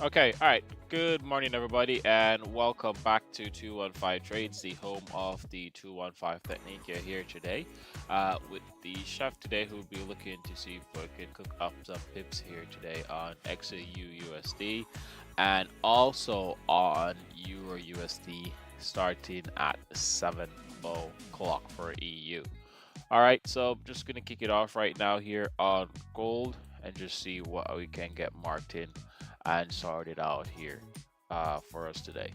Okay, all right. Good morning, everybody, and welcome back to 215 Trades, the home of the 215 technique. You're here today with the chef today, who will be looking to see if we can cook up some pips here today on EURUSD USD and also on Euro USD starting at 7 o'clock for EU. All right, so I'm just gonna kick it off right now here on gold and just see what we can get marked in and sort it out here for us today.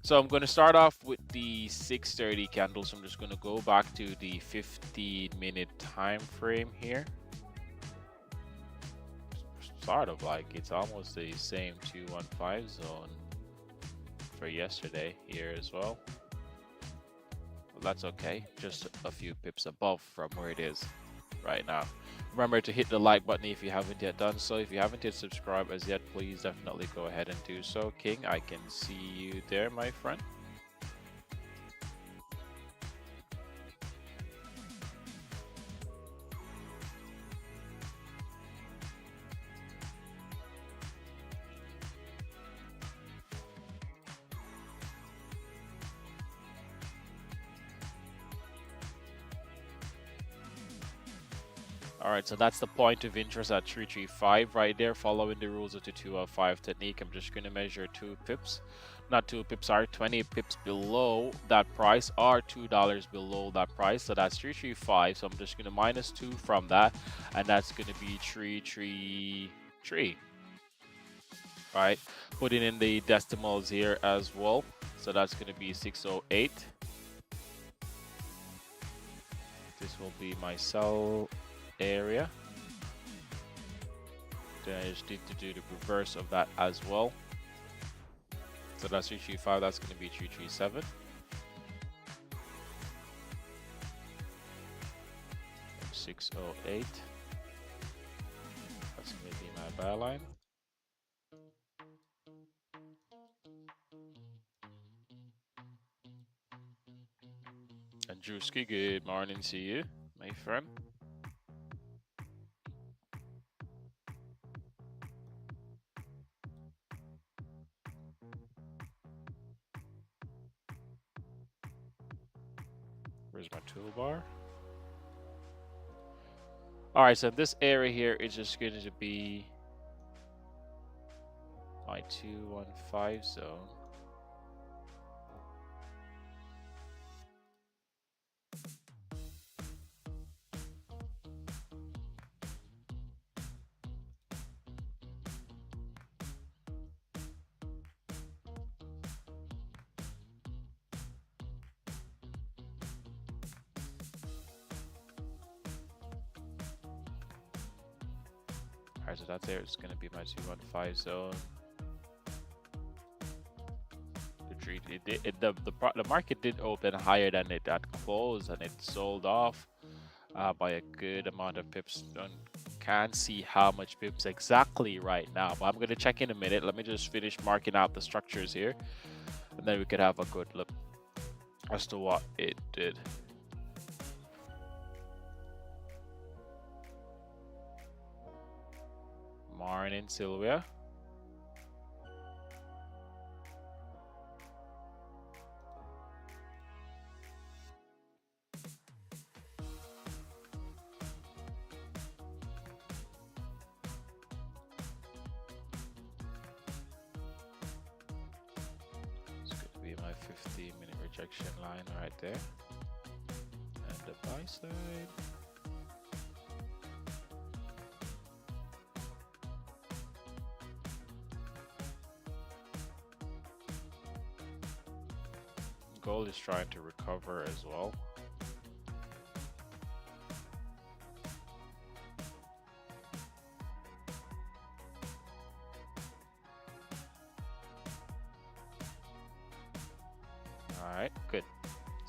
So I'm going to start off with the 6:30 candle. So I'm just going to go back to the 15-minute time frame here. Sort of like it's almost the same 215 zone for yesterday here as well. But that's okay, just a few pips above from where it is right now. Remember to hit the like button if you haven't yet done so. If you haven't yet subscribed as yet, please definitely go ahead and do so. King, I can see you there, my friend. All right, so that's the point of interest at 335 right there, following the rules of the 215 technique. I'm just going to measure 2 pips, not 2 pips, sorry, 20 pips below that price, or $2 below that price. So that's 335. So I'm just going to minus 2 from that, and that's going to be 333. Right, putting in the decimals here as well. So that's going to be 608. This will be my sell area. Then I just need to do the reverse of that as well. So that's 335, that's going to be 337. 608. That's going to be my buy line. And Drewski, good morning to you, my friend. Where's my toolbar? All right, so this area here is just going to be my 215 zone. Alright, so that's there. It's going to be my 215 zone. The market did open higher than it at close, and it sold off by a good amount of pips. Can't see how much pips exactly right now, but I'm going to check in a minute. Let me just finish marking out the structures here, and then we could have a good look as to what it did. Morning, Sylvia. It's going to be my 15-minute rejection line right there. And the buy side. Gold is trying to recover as well. Alright, good.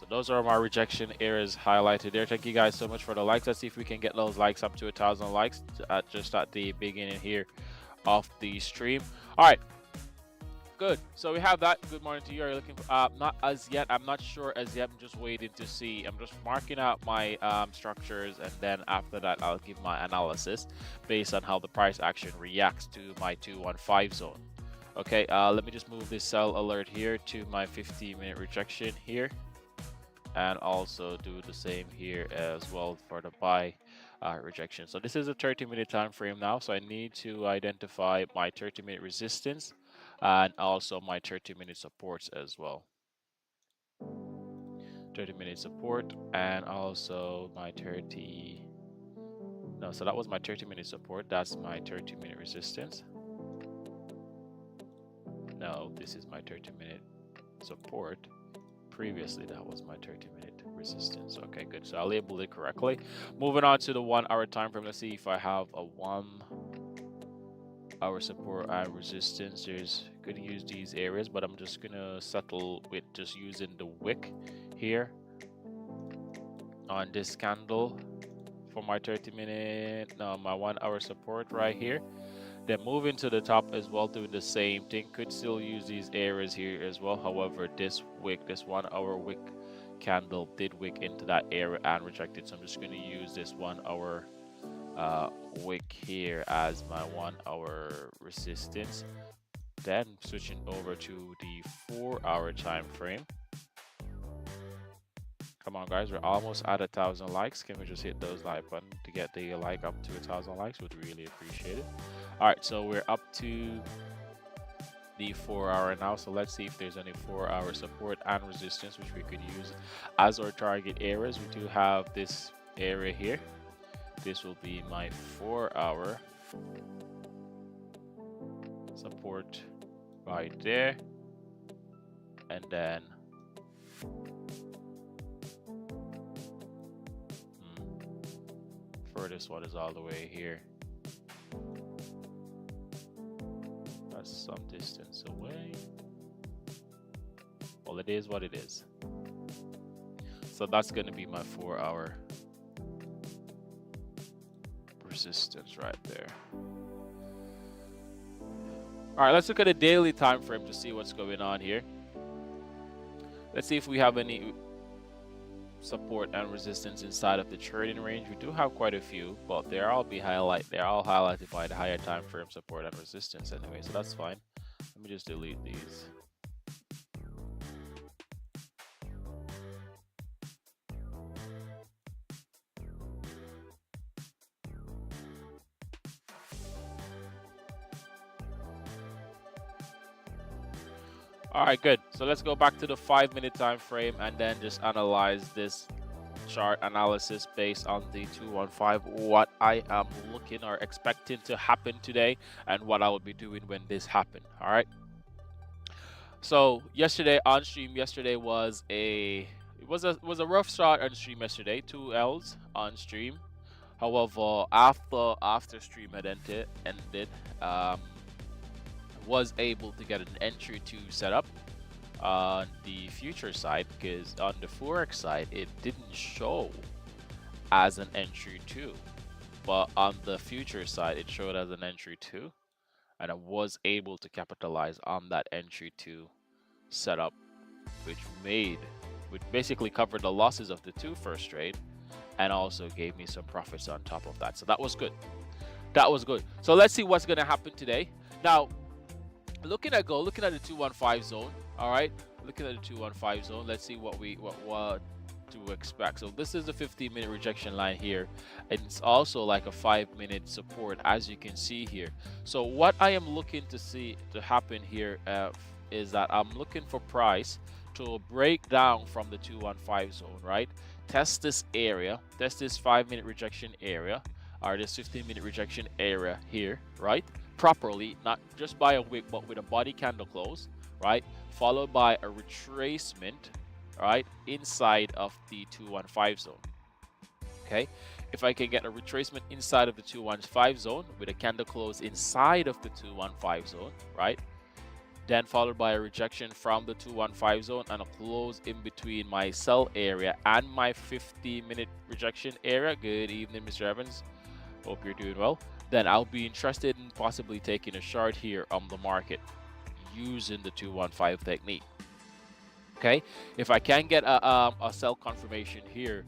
So those are my rejection areas highlighted there. Thank you guys so much for the likes. Let's see if we can get those likes up to 1,000 likes just at the beginning here of the stream. Alright. Good. So we have that. Good morning to you. Are you looking for not as yet? I'm not sure as yet. I'm just waiting to see. I'm just marking out my structures, and then after that I'll give my analysis based on how the price action reacts to my 215 zone. Okay, let me just move this sell alert here to my 15-minute rejection here, and also do the same here as well for the buy rejection. So this is a 30-minute time frame now, so I need to identify my 30-minute resistance and also my 30-minute supports as well. 30-minute support and also my 30. No, so that was my 30-minute support. That's my 30-minute resistance. No, this is my 30-minute support. Previously, that was my 30-minute resistance. Okay, good. So I labeled it correctly. Moving on to the 1 hour time frame. Let's see if I have a 1 hour support and resistance. There's going to use these areas, but I'm just going to settle with just using the wick here on this candle for my 30-minute, no, my 1 hour support right here. Then moving to the top as well, doing the same thing. Could still use these areas here as well. However, this wick, this 1 hour wick candle did wick into that area and rejected. So I'm just going to use this 1 hour wick here as my 1 hour resistance. Then switching over to the 4 hour time frame. Come on, guys. We're almost at 1,000 likes. Can we just hit those like button to get the like up to 1,000 likes? Would really appreciate it. All right, so we're up to the 4-hour now. So let's see if there's any 4-hour support and resistance which we could use as our target areas. We do have this area here. This will be my 4-hour support right there, and then furthest one is all the way here. That's some distance away. Well, it is what it is. So that's going to be my 4-hour resistance right there. All right, let's look at a daily time frame to see what's going on here. Let's see if we have any support and resistance inside of the trading range. We do have quite a few, but they're all highlighted by the higher time frame support and resistance anyway, so that's fine. Let me just delete these. All right, good. So let's go back to the 5-minute time frame and then just analyze this chart analysis based on the 215, what I am looking or expecting to happen today and what I will be doing when this happened. All right. So yesterday on stream, was a rough start on stream yesterday. 2 L's on stream. However, after stream had ended, was able to get an entry to set up on the future side, because on the forex side it didn't show as an entry 2, but on the future side it showed as an entry 2, and I was able to capitalize on that entry 2 setup, which basically covered the losses of the 2 first trade and also gave me some profits on top of that. So that was good. So let's see what's going to happen today. Now, looking at gold, looking at the 215 zone. All right, looking at the 215 zone. Let's see what to expect. So this is the 15-minute rejection line here, and it's also like a 5-minute support, as you can see here. So what I am looking to see to happen here is that I'm looking for price to break down from the 215 zone, right? Test this area, test this 5-minute rejection area, or this 15-minute rejection area here, right? Properly, not just by a wick, but with a body candle close, right? Followed by a retracement, right, inside of the 215 zone. Okay, if I can get a retracement inside of the 215 zone with a candle close inside of the 215 zone, right, then followed by a rejection from the 215 zone and a close in between my sell area and my 50-minute rejection area. Good evening, Mr. Evans, hope you're doing well. Then I'll be interested in possibly taking a short here on the market using the 215 technique. Okay, if I can get a sell confirmation here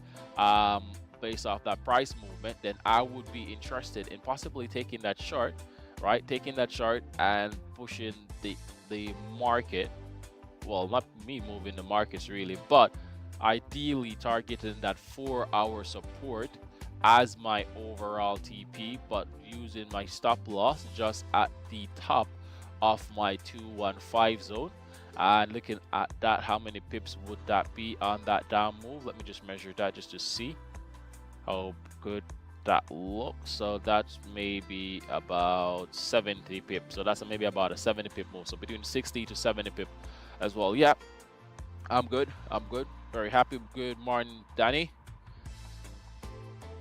based off that price movement, then I would be interested in possibly taking that short, right? Taking that short and pushing the market. Well, not me moving the markets really, but ideally targeting that 4-hour support as my overall TP, but using my stop loss just at the top of my 215 zone. And looking at that, how many pips would that be on that down move? Let me just measure that just to see how good that looks. So that's maybe about 70 pips. So that's maybe about a 70 pip move. So between 60 to 70 pip as well. Yeah, I'm good. Very happy. Good morning, Danny.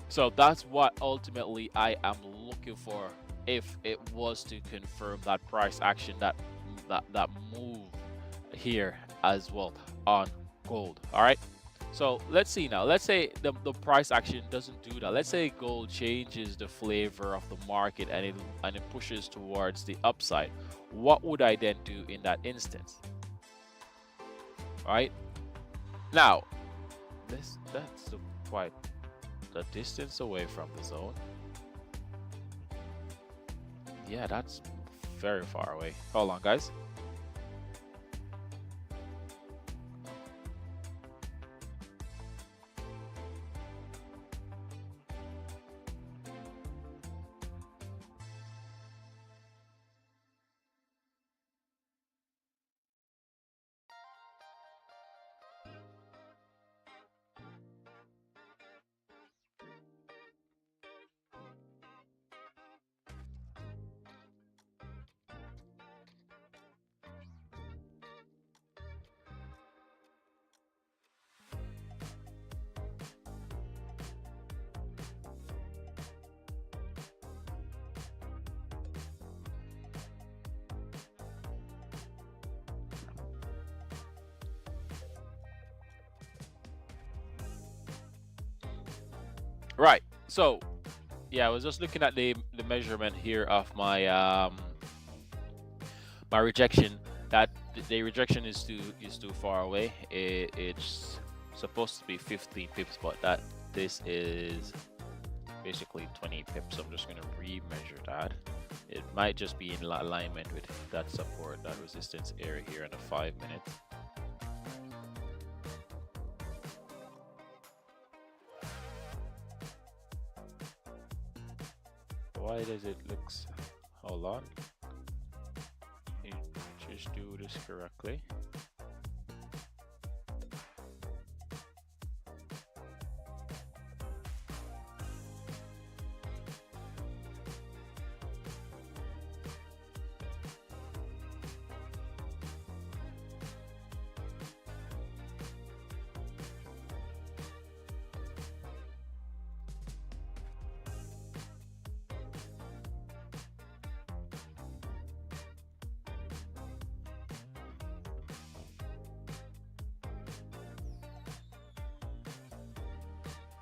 So that's what ultimately I am looking for if it was to confirm that price action, that move here as well on gold. All right, so let's see now. Let's say the price action doesn't do that. Let's say gold changes the flavor of the market and it pushes towards the upside. What would I then do in that instance? All right, now that's quite the distance away from the zone. Yeah, that's very far away. Hold on, guys. Right. So yeah, I was just looking at the measurement here of my my rejection. That the rejection is too far away. It's supposed to be 15 pips, but this is basically 20 pips. So I'm just gonna re-measure that. It might just be in alignment with that support, that resistance area here in the 5 minute. Why does it look? Hold on. You just do this correctly.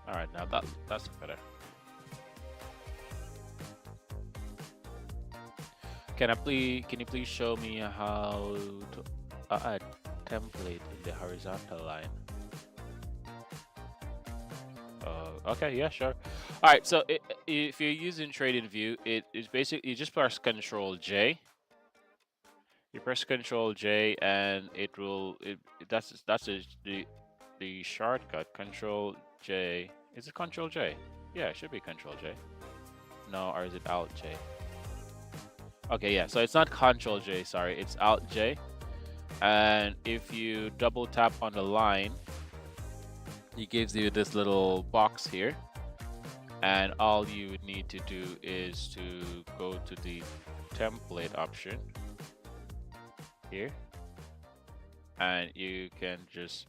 All right, now that's better. Can you please show me how to add template in the horizontal line? Okay, yeah, sure. All right, so if you're using TradingView, it's basically you just press Control J. You press Control J, and it will that's the shortcut. Control J. Is it Control J? Yeah, it should be Control J. No, or is it Alt J? Okay, yeah. So it's not Control J. Sorry, it's Alt J. And if you double tap on the line, it gives you this little box here, and all you would need to do is to go to the template option here, and you can just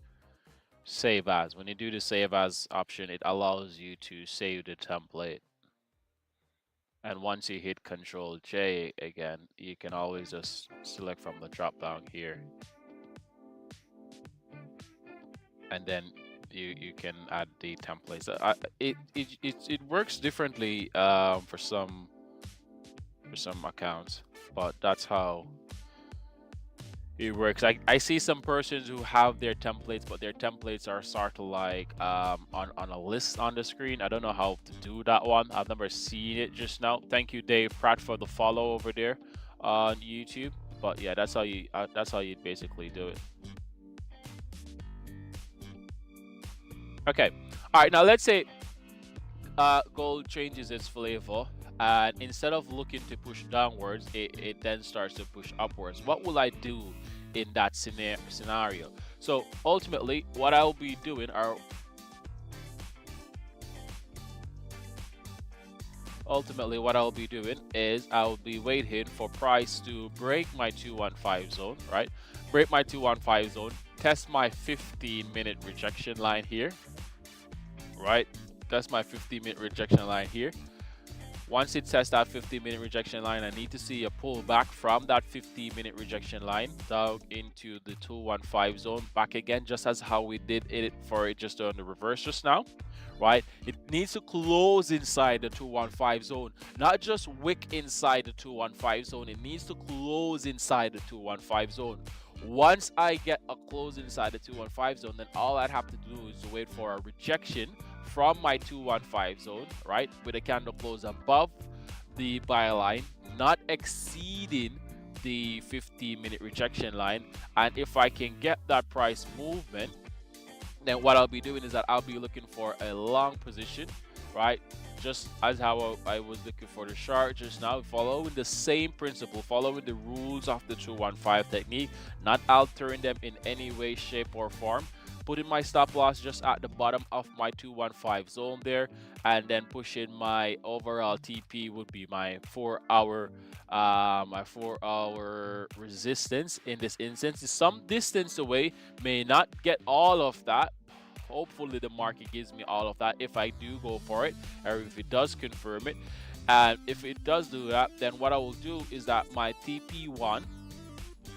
save as. When you do the save as option, it allows you to save the template, and once you hit Control J again, you can always just select from the drop down here, and then you can add the templates. It works differently for some accounts, but that's how it works. I see some persons who have their templates, but their templates are sort of like on a list on the screen. I don't know how to do that one. I've never seen it just now. Thank you, Dave Pratt, for the follow over there on YouTube. But yeah, that's how you basically do it. Okay. All right. Now let's say gold changes its flavor, and instead of looking to push downwards, it then starts to push upwards. What will I do in that scenario? So ultimately, what I'll be doing are is I'll be waiting for price to break my 215 zone, right? Break my 215 zone, test my 15-minute rejection line here, right? That's my 15-minute rejection line here. Once it tests that 15-minute rejection line, I need to see a pullback from that 15-minute rejection line down into the 215 zone, back again, just as how we did it for it just on the reverse just now, right? It needs to close inside the 215 zone, not just wick inside the 215 zone. It needs to close inside the 215 zone. Once I get a close inside the 215 zone, then all I'd have to do is to wait for a rejection from my 215 zone, right, with a candle close above the buy line, not exceeding the 15-minute rejection line. And if I can get that price movement, then what I'll be doing is that I'll be looking for a long position, right, just as how I was looking for the short just now, following the same principle, following the rules of the 215 technique, not altering them in any way, shape, or form. Putting my stop loss just at the bottom of my 215 zone there, and then pushing my overall TP would be my 4-hour resistance. In this instance, is some distance away, may not get all of that. Hopefully the market gives me all of that if I do go for it, or if it does confirm it. And if it does do that, then what I will do is that my TP1,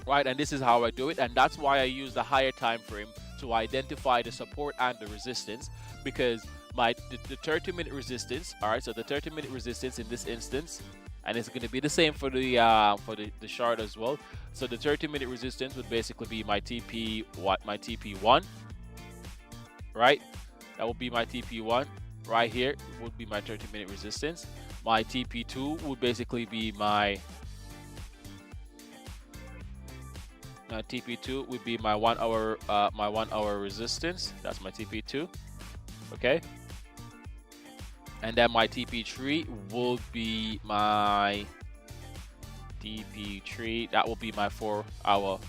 right, and this is how I do it, and that's why I use the higher time frame to identify the support and the resistance, because the 30-minute resistance. All right, so the 30-minute resistance in this instance, and it's going to be the same for the chart as well. So the 30-minute resistance would basically be my my TP1, right? That would be my TP1 right here. Would be my 30-minute resistance. My TP2 would basically be my TP2 would be my 1 hour resistance. That's my TP2. Okay. And then my TP3 will be my TP3. That will be my 4-hour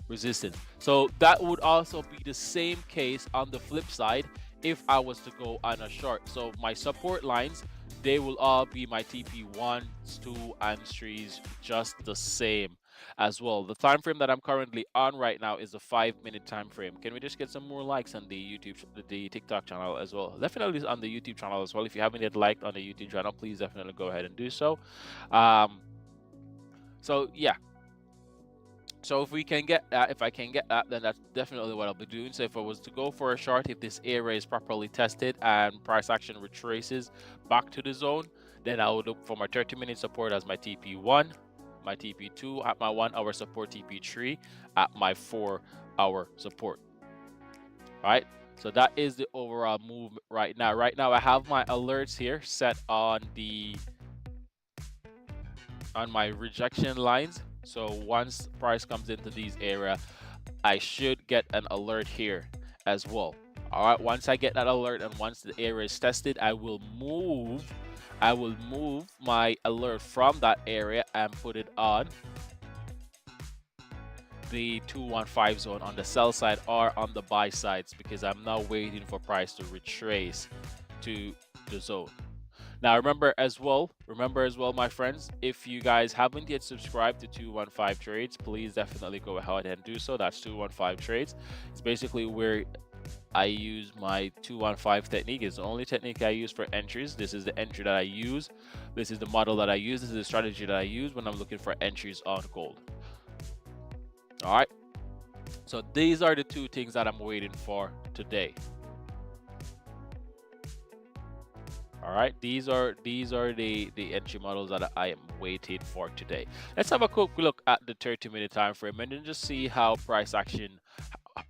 resistance. So that would also be the same case on the flip side if I was to go on a short. So my support lines, they will all be my TP1s, 2, and 3s, just the same as well. The time frame that I'm currently on right now is a 5-minute time frame. Can we just get some more likes on the TikTok channel as well? Definitely on the YouTube channel as well. If you haven't yet liked on the YouTube channel, please definitely go ahead and do so. So yeah. So if we can get that, if I can get that, then that's definitely what I'll be doing. So if I was to go for a short, if this area is properly tested and price action retraces back to the zone, then I would look for my 30-minute support as my TP1, my TP2 at my 1 hour support, TP3 at my 4-hour support. All right. So that is the overall move right now. Right now I have my alerts here set on my rejection lines. So once price comes into these area, I should get an alert here as well. All right, once I get that alert and once the area is tested, I will move my alert from that area and put it on the 215 zone on the sell side or on the buy sides, because I'm now waiting for price to retrace to the zone. Now remember as well, my friends, if you guys haven't yet subscribed to 215 Trades, please definitely go ahead and do so. That's 215 Trades. It's basically where I use my 215 technique. It's the only technique I use for entries. This is the entry that I use. This is the model that I use. This is the strategy that I use when I'm looking for entries on gold. All right. So these are the two things that I'm waiting for today. All right, these are the entry models that I am waiting for today. Let's have a quick look at the 30-minute time frame and then just see how price action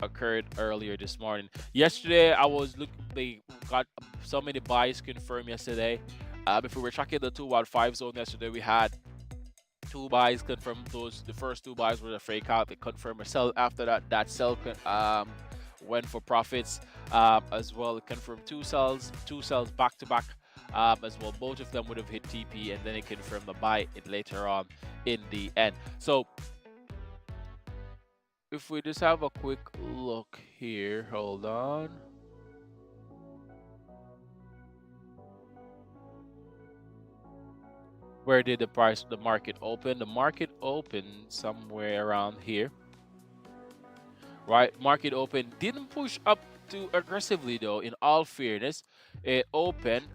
occurred earlier this morning. Yesterday, I was looking. They got so many buys confirmed yesterday. If we were tracking the 215 zone yesterday, we had 2 buys confirmed. The first 2 buys were a fake out. They confirmed a sell. After that sell went for profits as well. It confirmed 2 sells back to back as well. Both of them would have hit TP, and then it confirmed the buy later on in the end. So if we just have a quick look here, hold on. Where did the market open? The market opened somewhere around here. Right, market open, didn't push up too aggressively though. In all fairness, it opened,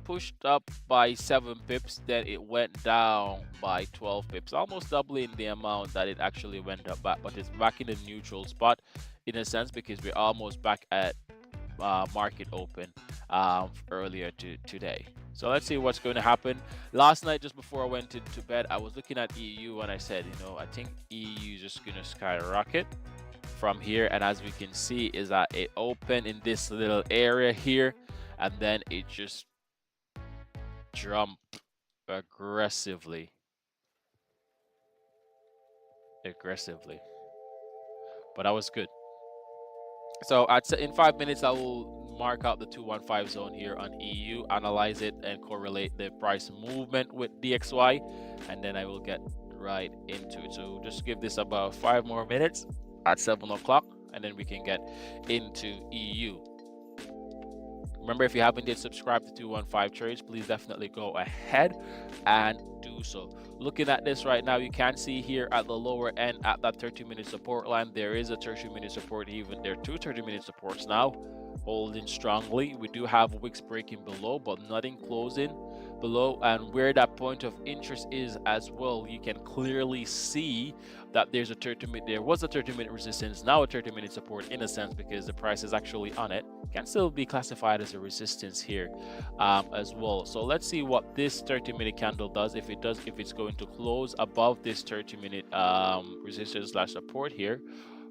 pushed up by 7 pips, then it went down by 12 pips, almost doubling the amount that it actually went up back. But it's back in the neutral spot in a sense, because we're almost back at market open earlier today. So let's see what's going to happen. Last night, just before I went to bed, I was looking at EU and I said, you know, I think EU is just going to skyrocket from here. And as we can see is that it opened in this little area here, and then it just jumped aggressively. But that was good. So in 5 minutes, I will mark out the 215 zone here on EU, analyze it, and correlate the price movement with DXY, and then I will get right into it. So just give this about 5 more minutes at 7 o'clock, and then we can get into EU. Remember, if you haven't yet subscribed to 215 Trades, please definitely go ahead and do so. Looking at this right now, you can see here at the lower end at that 30-minute support line, there is a 30-minute support. Even there are 2 30-minute supports now. holding strongly. We do have wicks breaking below, but nothing closing below. And where that point of interest is as well, you can clearly see that there was a 30-minute resistance, now a 30-minute support in a sense, because the price is actually on it. Can still be classified as a resistance here as well. So let's see what this 30-minute candle does. If it's going to close above this 30-minute resistance slash support here,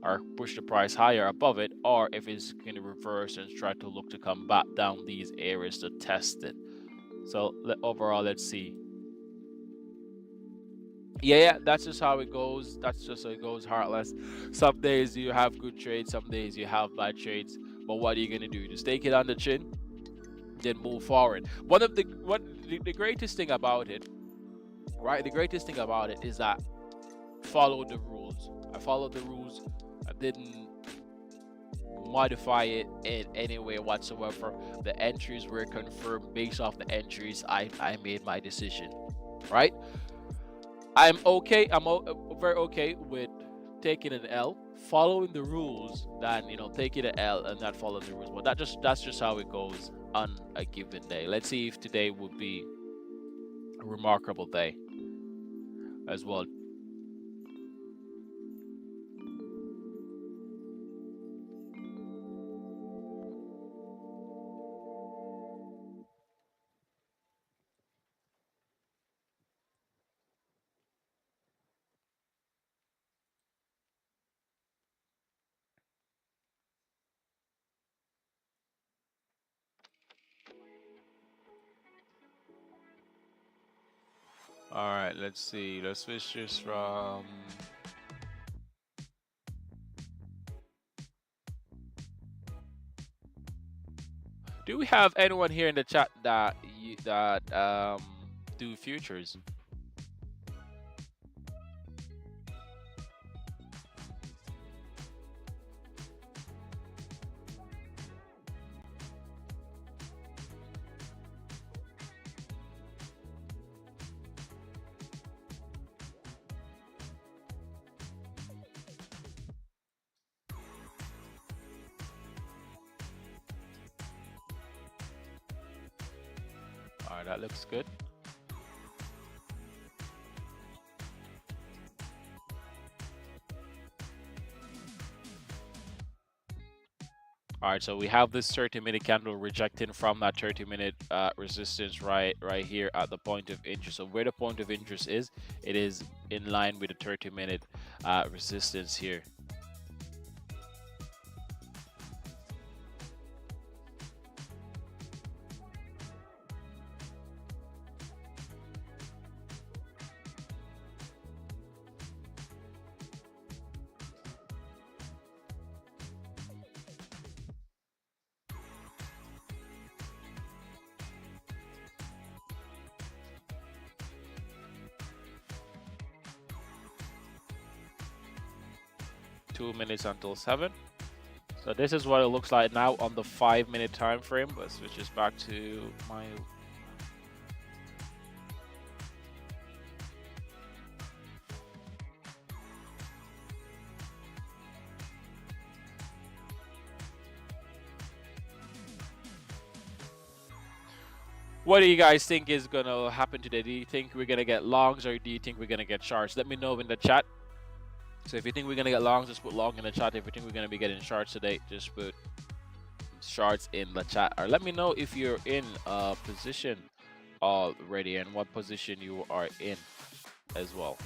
or push the price higher above it, or if it's going to reverse and try to look to come back down these areas to test it. So overall, let's see. Yeah, that's just how it goes. That's just how it goes, Heartless. Some days you have good trades, some days you have bad trades. But what are you gonna do? Just take it on the chin, then move forward. The greatest thing about it, right? The greatest thing about it is that follow the rules. I followed the rules. I didn't modify it in any way whatsoever. The entries were confirmed based off the entries. I made my decision, right? I'm okay. Very okay with taking an L, following the rules, than taking an L and not following the rules. But that's just how it goes on a given day. Let's see if today would be a remarkable day as well. All right, let's see. Let's switch this from. Do we have anyone here in the chat that do futures? All right, that looks good. All right, so we have this 30-minute candle rejecting from that 30-minute resistance right here at the point of interest. So where the point of interest is, it is in line with the 30-minute resistance here. 2 minutes until 7. So this is what it looks like now on the 5-minute time frame. Let's switch this back to my. What do you guys think is gonna happen today? Do you think we're gonna get longs, or do you think we're gonna get shorts? Let me know in the chat. So if you think we're gonna get longs, just put long in the chat. If you think we're gonna be getting shorts today, just put shorts in the chat. Or let me know if you're in a position already and what position you are in as well.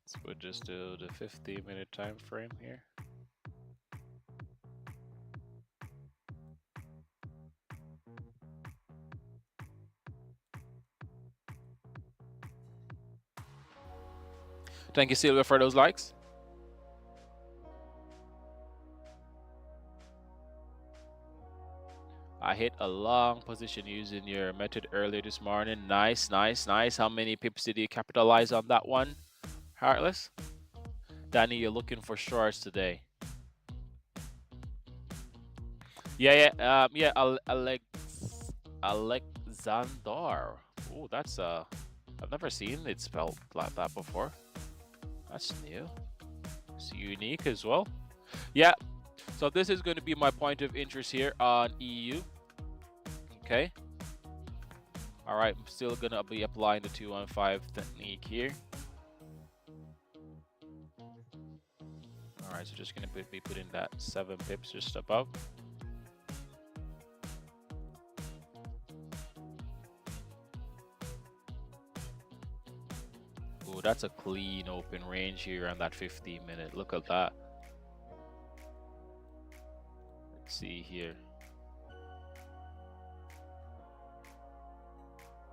So we'll just do the 50-minute time frame here. Thank you, Silvia, for those likes. I hit a long position using your method earlier this morning. Nice, nice, nice. How many pips did you capitalize on that one, Heartless? Danny, you're looking for shorts today. Yeah. Alexander. Oh, that's I've never seen it spelled like that before. That's new. It's unique as well. Yeah. So this is going to be my point of interest here on EU. Okay. All right. I'm still gonna be applying the 215 technique here. All right. So just gonna be putting that 7 pips just above. Oh, that's a clean open range here on that 15-minute. Look at that. Let's see here.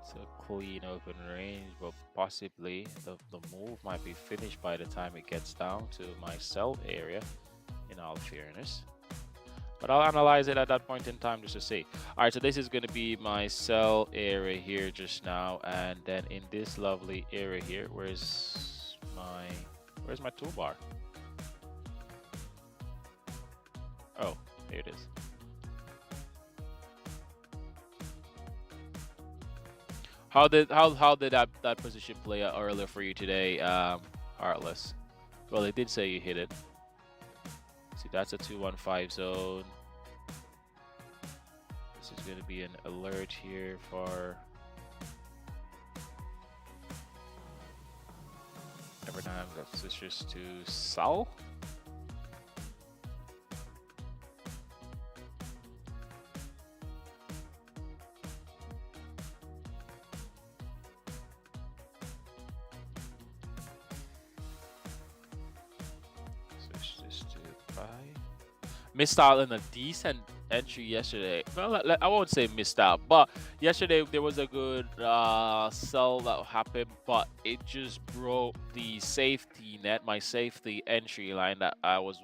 It's a clean open range, but possibly the move might be finished by the time it gets down to my sell area, in all fairness. But I'll analyze it at that point in time just to see. All right, so this is going to be my sell area here just now, and then in this lovely area here, where's my toolbar? Oh, here it is. How did that position play out earlier for you today, Heartless? Well, it did say you hit it. See, that's a 215 zone. This is going to be an alert here for every time that switches to sell. Switch this to buy. Missed out on a decent entry yesterday. Well, I won't say missed out, but yesterday there was a good sell that happened, but it just broke the safety net, my safety entry line that I was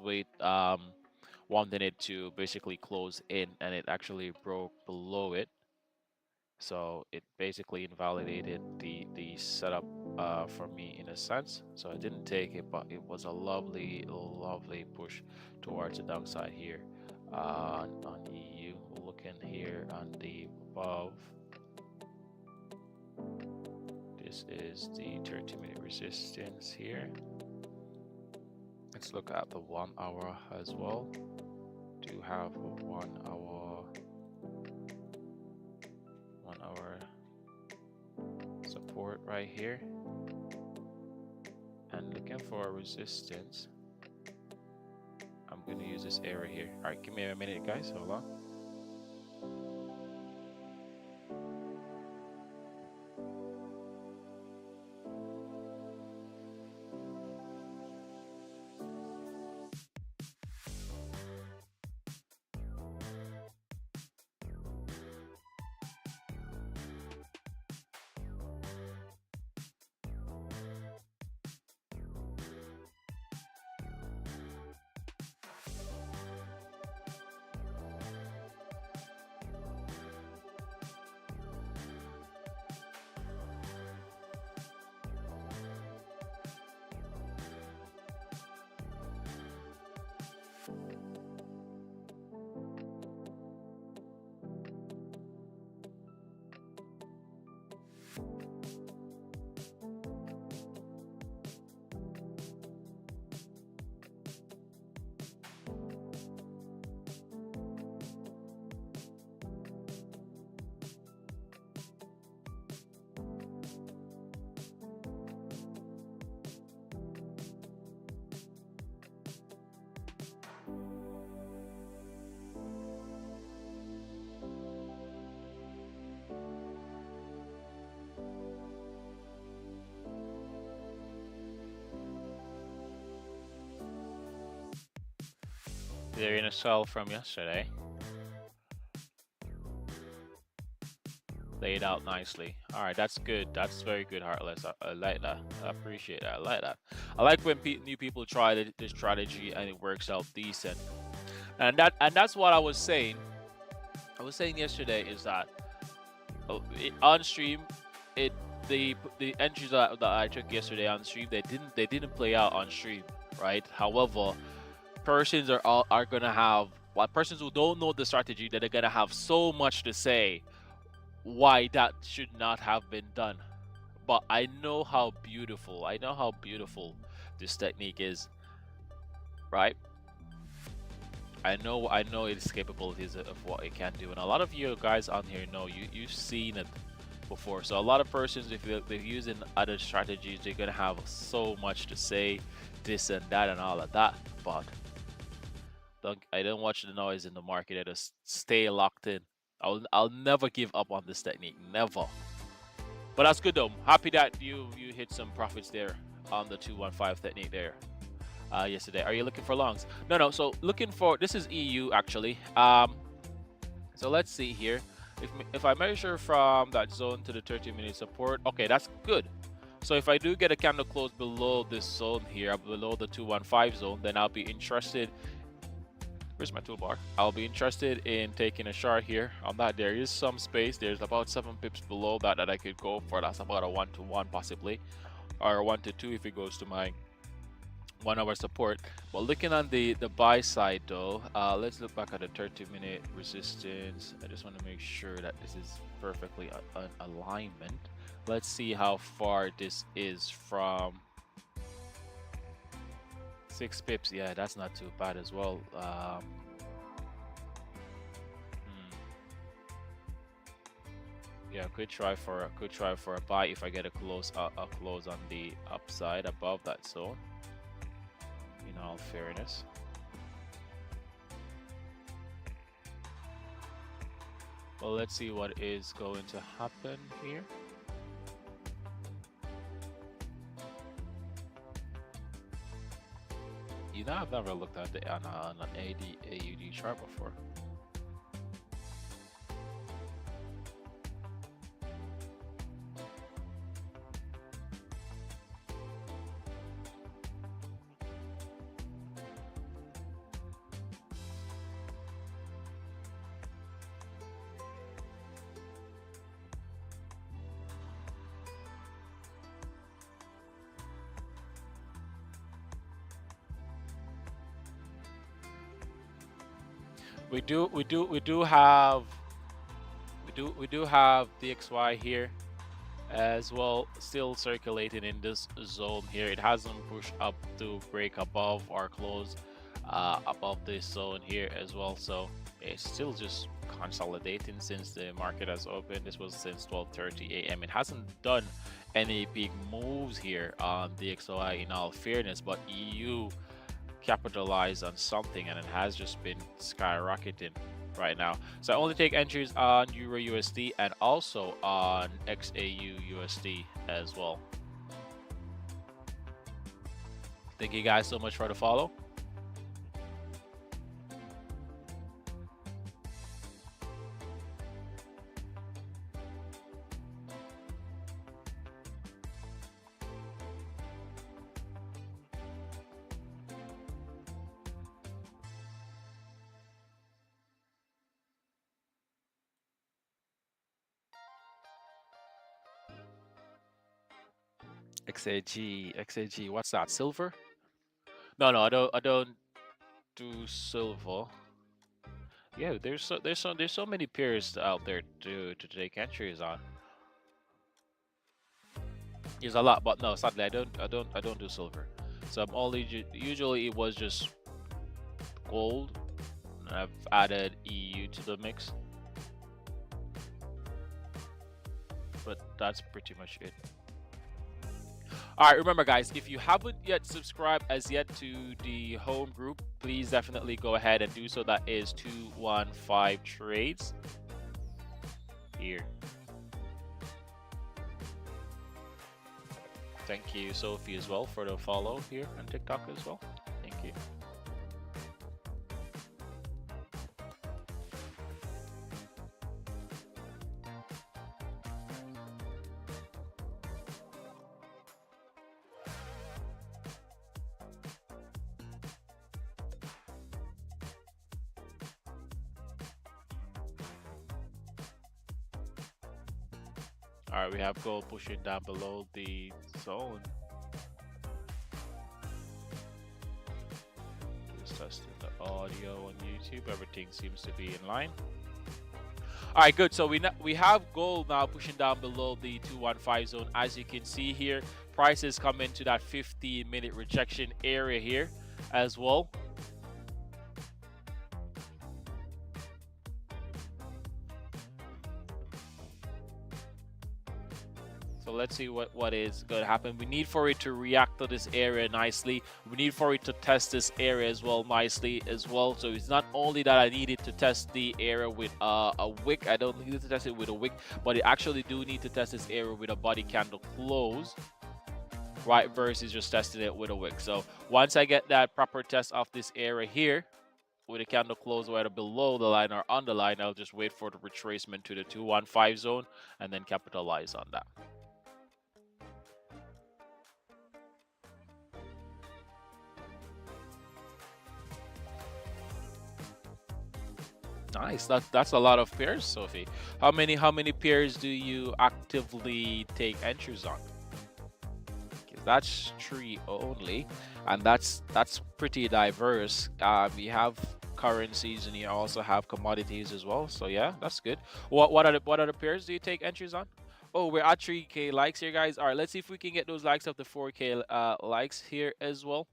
wanting it to basically close in, and it actually broke below it. So it basically invalidated the setup for me in a sense. So I didn't take it, but it was a lovely push towards the downside here on EU. Looking here on the above, this is the 30-minute resistance here. Let's look at the 1 hour as well. Do have a 1 hour support right here, and looking for a resistance. I'm going to use this area here. All right, give me a minute, guys. Hold on. They're in a sell from yesterday. Laid out nicely. All right, that's good. That's very good, Heartless. I like that. I appreciate that. I like that. I like when new people try the strategy and it works out decent. And that's what I was saying. I was saying yesterday is that on stream, it the entries that I took yesterday on stream, they didn't play out on stream, right? However, persons are gonna have, well, persons who don't know the strategy, that are gonna have so much to say why that should not have been done. But I know how beautiful this technique is, right? I know its capabilities of what it can do, and a lot of you guys on here know you've seen it before. So a lot of persons, if they're using other strategies, they're gonna have so much to say, this and that and all of that. But I don't watch the noise in the market. I just stay locked in. I'll never give up on this technique, never. But that's good though. Happy that you hit some profits there on the 215 technique there yesterday. Are you looking for longs? No. So looking for, this is EU actually. So let's see here. If I measure from that zone to the 30-minute support, okay, that's good. So if I do get a candle close below this zone here, below the 215 zone, then I'll be interested. Where's my toolbar? I'll be interested in taking a short here on that. There is some space. There's about 7 pips below that I could go for. That's about a 1-to-1 possibly, or a 1-to-2 if it goes to my 1 hour support. But looking on the buy side though, let's look back at the 30-minute resistance. I just want to make sure that this is perfectly in alignment. Let's see how far this is from 6 pips. Yeah, that's not too bad as well. Yeah, could try for a buy if I get a close on the upside above that zone. In all fairness. Well, let's see what is going to happen here. You know, I've never looked at the on an AUD chart before. We do have DXY here as well, still circulating in this zone here. It hasn't pushed up to break above or close above this zone here as well, so it's still just consolidating since the market has opened. This was since 12:30 a.m. It hasn't done any big moves here on DXY in all fairness, but EU capitalized on something and it has just been skyrocketing right now. So I only take entries on Euro USD and also on XAU USD as well. Thank you guys so much for the follow. XAG, what's that? Silver? No, I don't do silver. Yeah, there's so many pairs out there to take entries on. There's a lot, but no, sadly I don't do silver. So I'm only usually it was just gold. And I've added EU to the mix, but that's pretty much it. All right, remember guys, if you haven't yet subscribed as yet to the home group, please definitely go ahead and do so. That is 215 Trades here. Thank you, Sophie, as well for the follow here on TikTok as well. Thank you. All right, we have gold pushing down below the zone. Just testing the audio on YouTube. Everything seems to be in line. All right, good. So we have gold now pushing down below the 215 zone. As you can see here, prices come into that 15-minute rejection area here as well. So let's see what is going to happen. We need for it to react to this area nicely. We need for it to test this area as well nicely as well. So it's not only that I needed to test the area with a wick. I don't need to test it with a wick, but I actually do need to test this area with a body candle close, right? Versus just testing it with a wick. So once I get that proper test of this area here, with a candle close either below the line or on the line, I'll just wait for the retracement to the 215 zone and then capitalize on that. Nice. That's a lot of pairs, Sophie. How many pairs do you actively take entries on? That's 3 only, and that's pretty diverse. You have currencies and you also have commodities as well. So yeah, that's good. What other pairs do you take entries on? Oh, we're at 3K likes here, guys. All right, let's see if we can get those likes up to 4K likes here as well.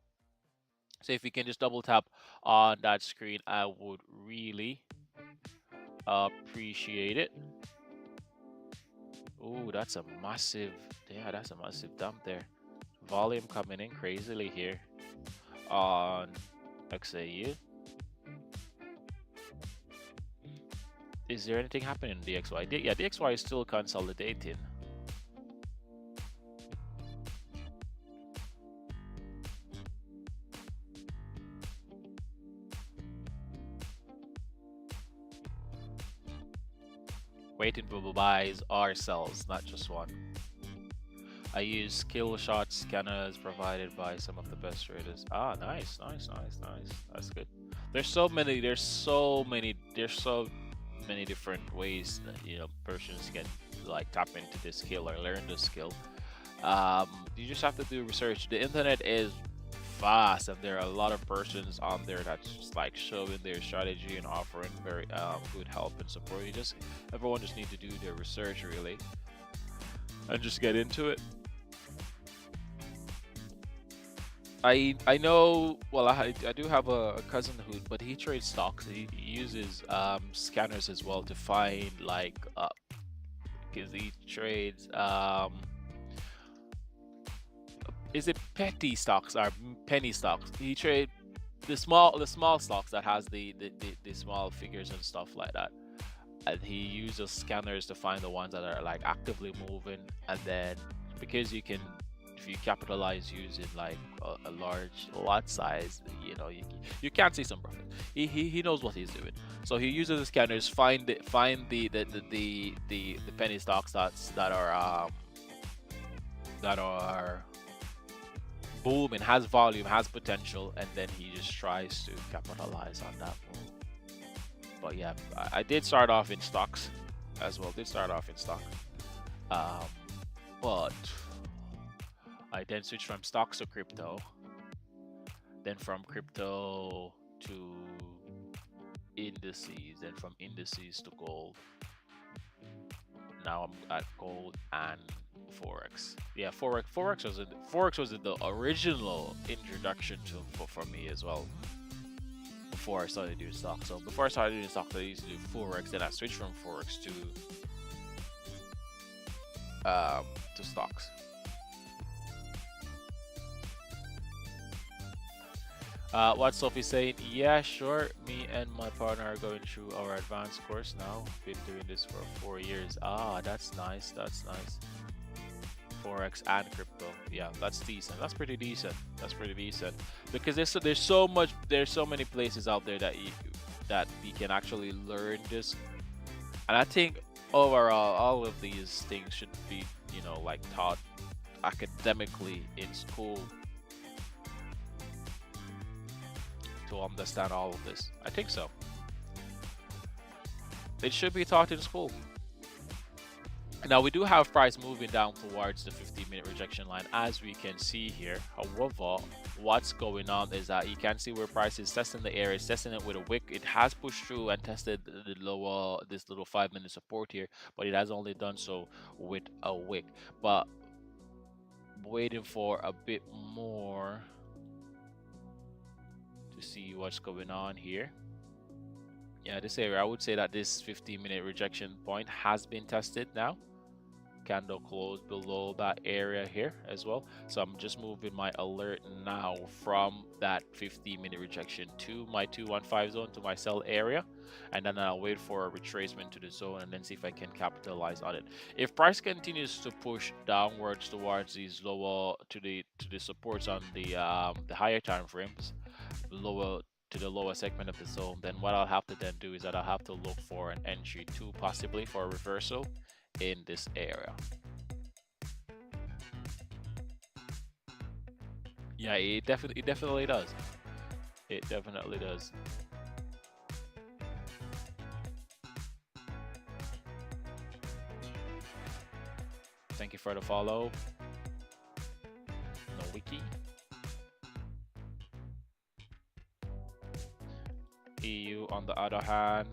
So if we can just double tap on that screen, I would really appreciate it. Oh, that's a massive dump there. Volume coming in crazily here on XAU. Is there anything happening in DXY? Yeah, DXY is still consolidating. Waiting for buys or sells, not just one. I use skill shot scanners provided by some of the best traders. Ah, nice. That's good. There's so many different ways that persons can like tap into this skill or learn this skill. You just have to do research. The internet is fast, and there are a lot of persons on there that's just like showing their strategy and offering very good help and support. Everyone just need to do their research really and just get into it. I know, well, I do have a cousin but he trades stocks. He uses scanners as well to find like because he trades is it petty stocks or penny stocks? He trade the small stocks that has the small figures and stuff like that, and he uses scanners to find the ones that are like actively moving. And then because you can, if you capitalize using like a large lot size, you can't see some profit. He knows what he's doing, so he uses the scanners find the penny stocks that are booming, has volume, has potential, and then he just tries to capitalize on that move. But yeah, I did start off in stocks as well. But I then switched from stocks to crypto, then from crypto to indices, then from indices to gold. Now I'm at gold and Forex. Yeah, Forex was the original introduction for me as well. Before I started doing stocks. So before I started doing stocks, I used to do Forex. Then I switched from Forex to stocks. What Sophie saying? Yeah, sure. Me and my partner are going through our advanced course now. Been doing this for 4 years. Ah, that's nice. Forex and crypto. Yeah, that's decent. That's pretty decent. Because there's so many places out there that you can actually learn this. And I think overall, all of these things should be like taught academically in school to understand all of this. I think so. It should be taught in school. Now we do have price moving down towards the 15-minute rejection line, as we can see here. However, what's going on is that you can see where price is testing the area, it's testing it with a wick. It has pushed through and tested the lower, this little 5-minute support here, but it has only done so with a wick. But waiting for a bit more to see what's going on here. Yeah, this area, I would say that this 15-minute rejection point has been tested now. Candle closed below that area here as well. So I'm just moving my alert now from that 15-minute rejection to my 215 zone, to my sell area, and then I'll wait for a retracement to the zone and then see if I can capitalize on it. If price continues to push downwards towards these lower to the supports on the higher time frames, lower to the lower segment of the zone, then what I'll have to then do is that I'll have to look for an entry to possibly for a reversal in this area. Yeah, it definitely does. It definitely does. Thank you for the follow. No wiki. EU on the other hand,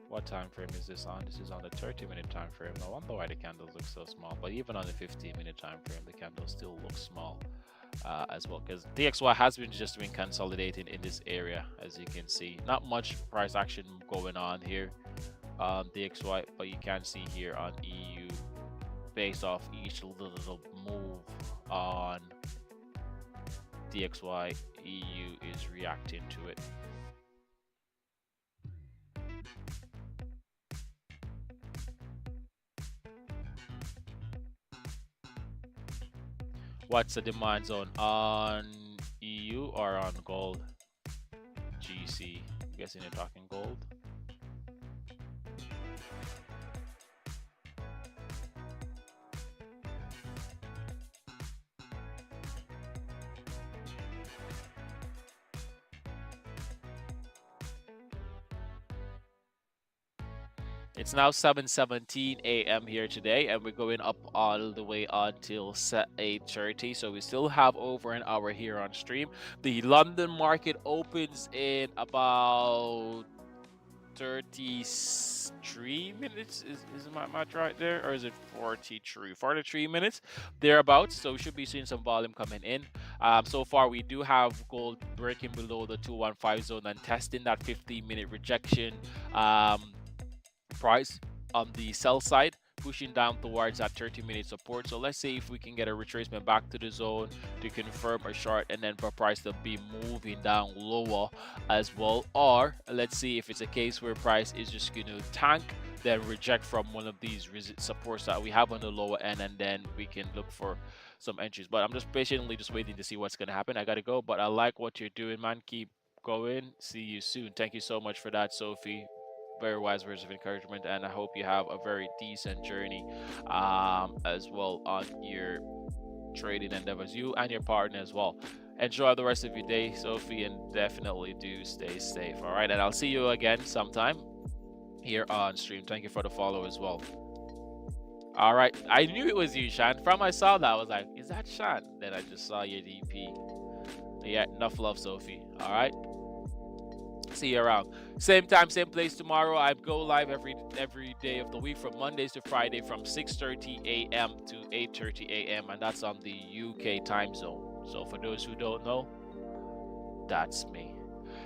what time frame is this on? This is on the 30-minute time frame. No wonder why the candles look so small. But even on the 15-minute time frame, the candles still look small as well. Because DXY has been just been consolidating in this area, as you can see. Not much price action going on here on DXY, but you can see here on EU, based off each little move on DXY, EU is reacting to it. What's the demand zone on EU or on gold? GC. I'm guessing you're talking gold. It's now 7:17 a.m. here today, and we're going up all the way until 8:30. So we still have over an hour here on stream. The London market opens in about 33 minutes. Is my math right there, or is it 43? 43 minutes thereabouts. So we should be seeing some volume coming in. So far we do have gold breaking below the 215 zone and testing that 15-minute rejection price on the sell side, pushing down towards that 30-minute support. So let's see if we can get a retracement back to the zone to confirm a short, and then for price to be moving down lower as well. Or let's see if it's a case where price is just going to tank, then reject from one of these supports that we have on the lower end, and then we can look for some entries. But I'm just patiently just waiting to see what's going to happen. I gotta go, but I like what you're doing, man. Keep going. See you soon. Thank you so much for that, Sophie. Very wise words of encouragement, and I hope you have a very decent journey as well on your trading endeavors, you and your partner as well. Enjoy the rest of your day, Sophie, and definitely do stay safe. All right, and I'll see you again sometime here on stream. Thank you for the follow as well. All right, I knew it was you, Shan. From I saw that, I was like, is that Shan? Then I just saw your DP. Yeah, enough love, Sophie. All right, see you around. Same time, same place tomorrow. I go live every day of the week from Mondays to Friday from 6:30 a.m. to 8:30 a.m. and that's on the UK time zone. So for those who don't know, that's me.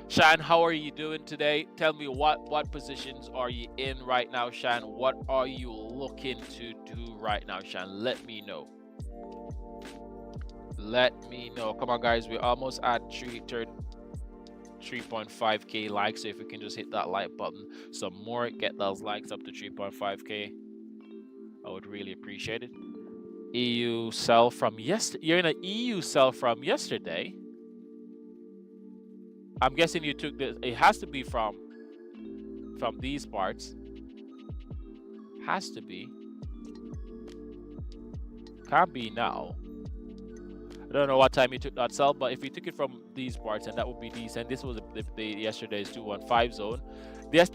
Shan, how are you doing today? Tell me what positions are you in right now, Shan? What are you looking to do right now, Shan? Let me know. Let me know. Come on, guys. We're almost at 3.5k likes. So if we can just hit that like button some more, get those likes up to 3.5k, I would really appreciate it. EU sell from yesterday. You're in an EU sell from yesterday. I'm guessing you took this. It has to be from these parts. Has to be. Can't be now. I don't know what time you took that sell, but if you took it from these parts, and that would be decent. This was the yesterday's 215 zone. Yes,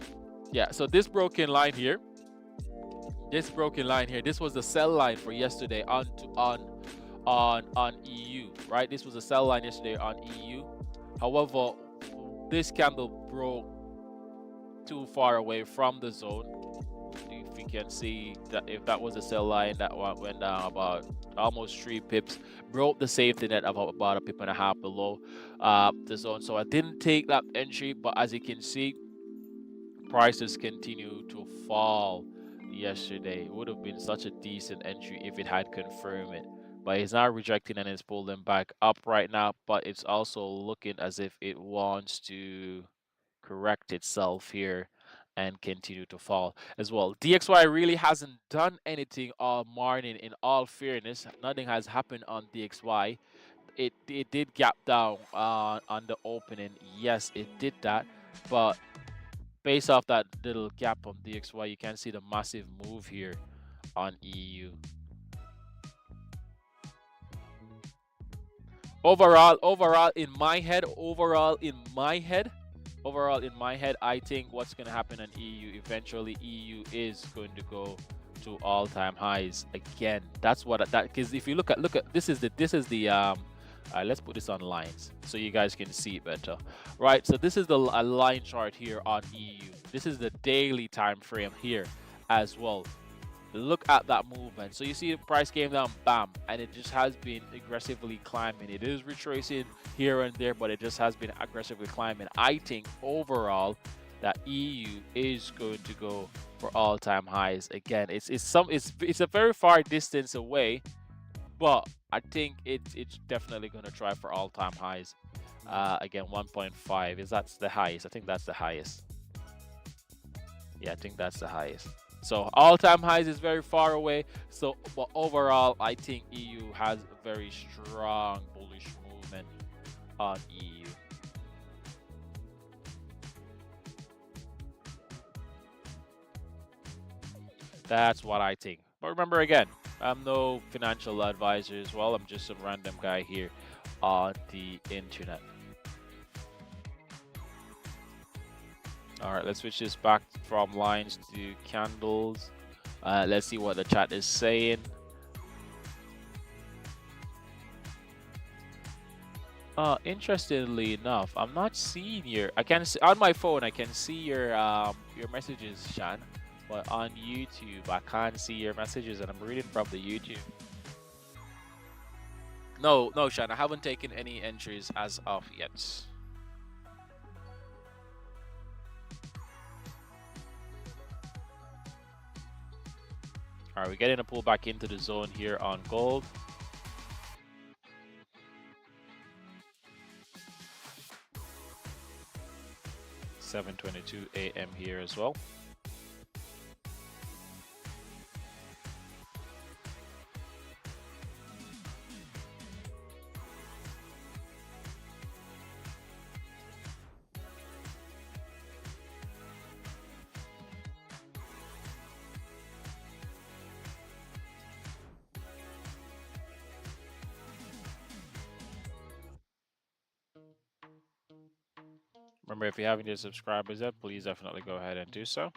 yeah. So this broken line here this broken line here, this was the sell line for yesterday on EU, right? This was a sell line yesterday on EU. However, this candle broke too far away from the zone. If you can see that, if that was a sell line, that one went down about almost 3 pips, broke the safety net of about a pip and a half below the zone. So I didn't take that entry, but as you can see, prices continue to fall yesterday. It would have been such a decent entry if it had confirmed it, but it's not rejecting and it's pulling back up right now, but it's also looking as if it wants to correct itself here and continue to fall as well. DXY really hasn't done anything all morning, in all fairness. Nothing has happened on DXY. It did gap down on the opening. Yes, it did that, but based off that little gap on DXY, you can see the massive move here on EU. Overall in my head, I think what's going to happen in EU, eventually EU is going to go to all-time highs again. That's what that, because if you look at this is the let's put this on lines so you guys can see it better, right? So this is the line chart here on EU. This is the daily time frame here as well. Look at that movement. So you see the price came down, bam, and it just has been aggressively climbing. It is retracing here and there, but it just has been aggressively climbing. I think overall that EU is going to go for all-time highs again. It's a very far distance away, but I think it's definitely going to try for all-time highs. Again, 1.5 is that's the highest. I think that's the highest. Yeah, I think that's the highest. So all-time highs is very far away. So, but overall, I think EU has a very strong bullish movement on EU. That's what I think. But remember, again, I'm no financial advisor as well. I'm just a random guy here on the internet. All right, let's switch this back from lines to candles. Let's see what the chat is saying. Interestingly enough, I'm not seeing your. I can see on my phone. I can see your messages, Shan, but on YouTube I can't see your messages, and I'm reading from the YouTube. No, Shan, I haven't taken any entries as of yet. All right, we're getting a pull back into the zone here on gold. $7:22 a.m. here as well. Remember, if you haven't yet subscribed yet, please definitely go ahead and do so.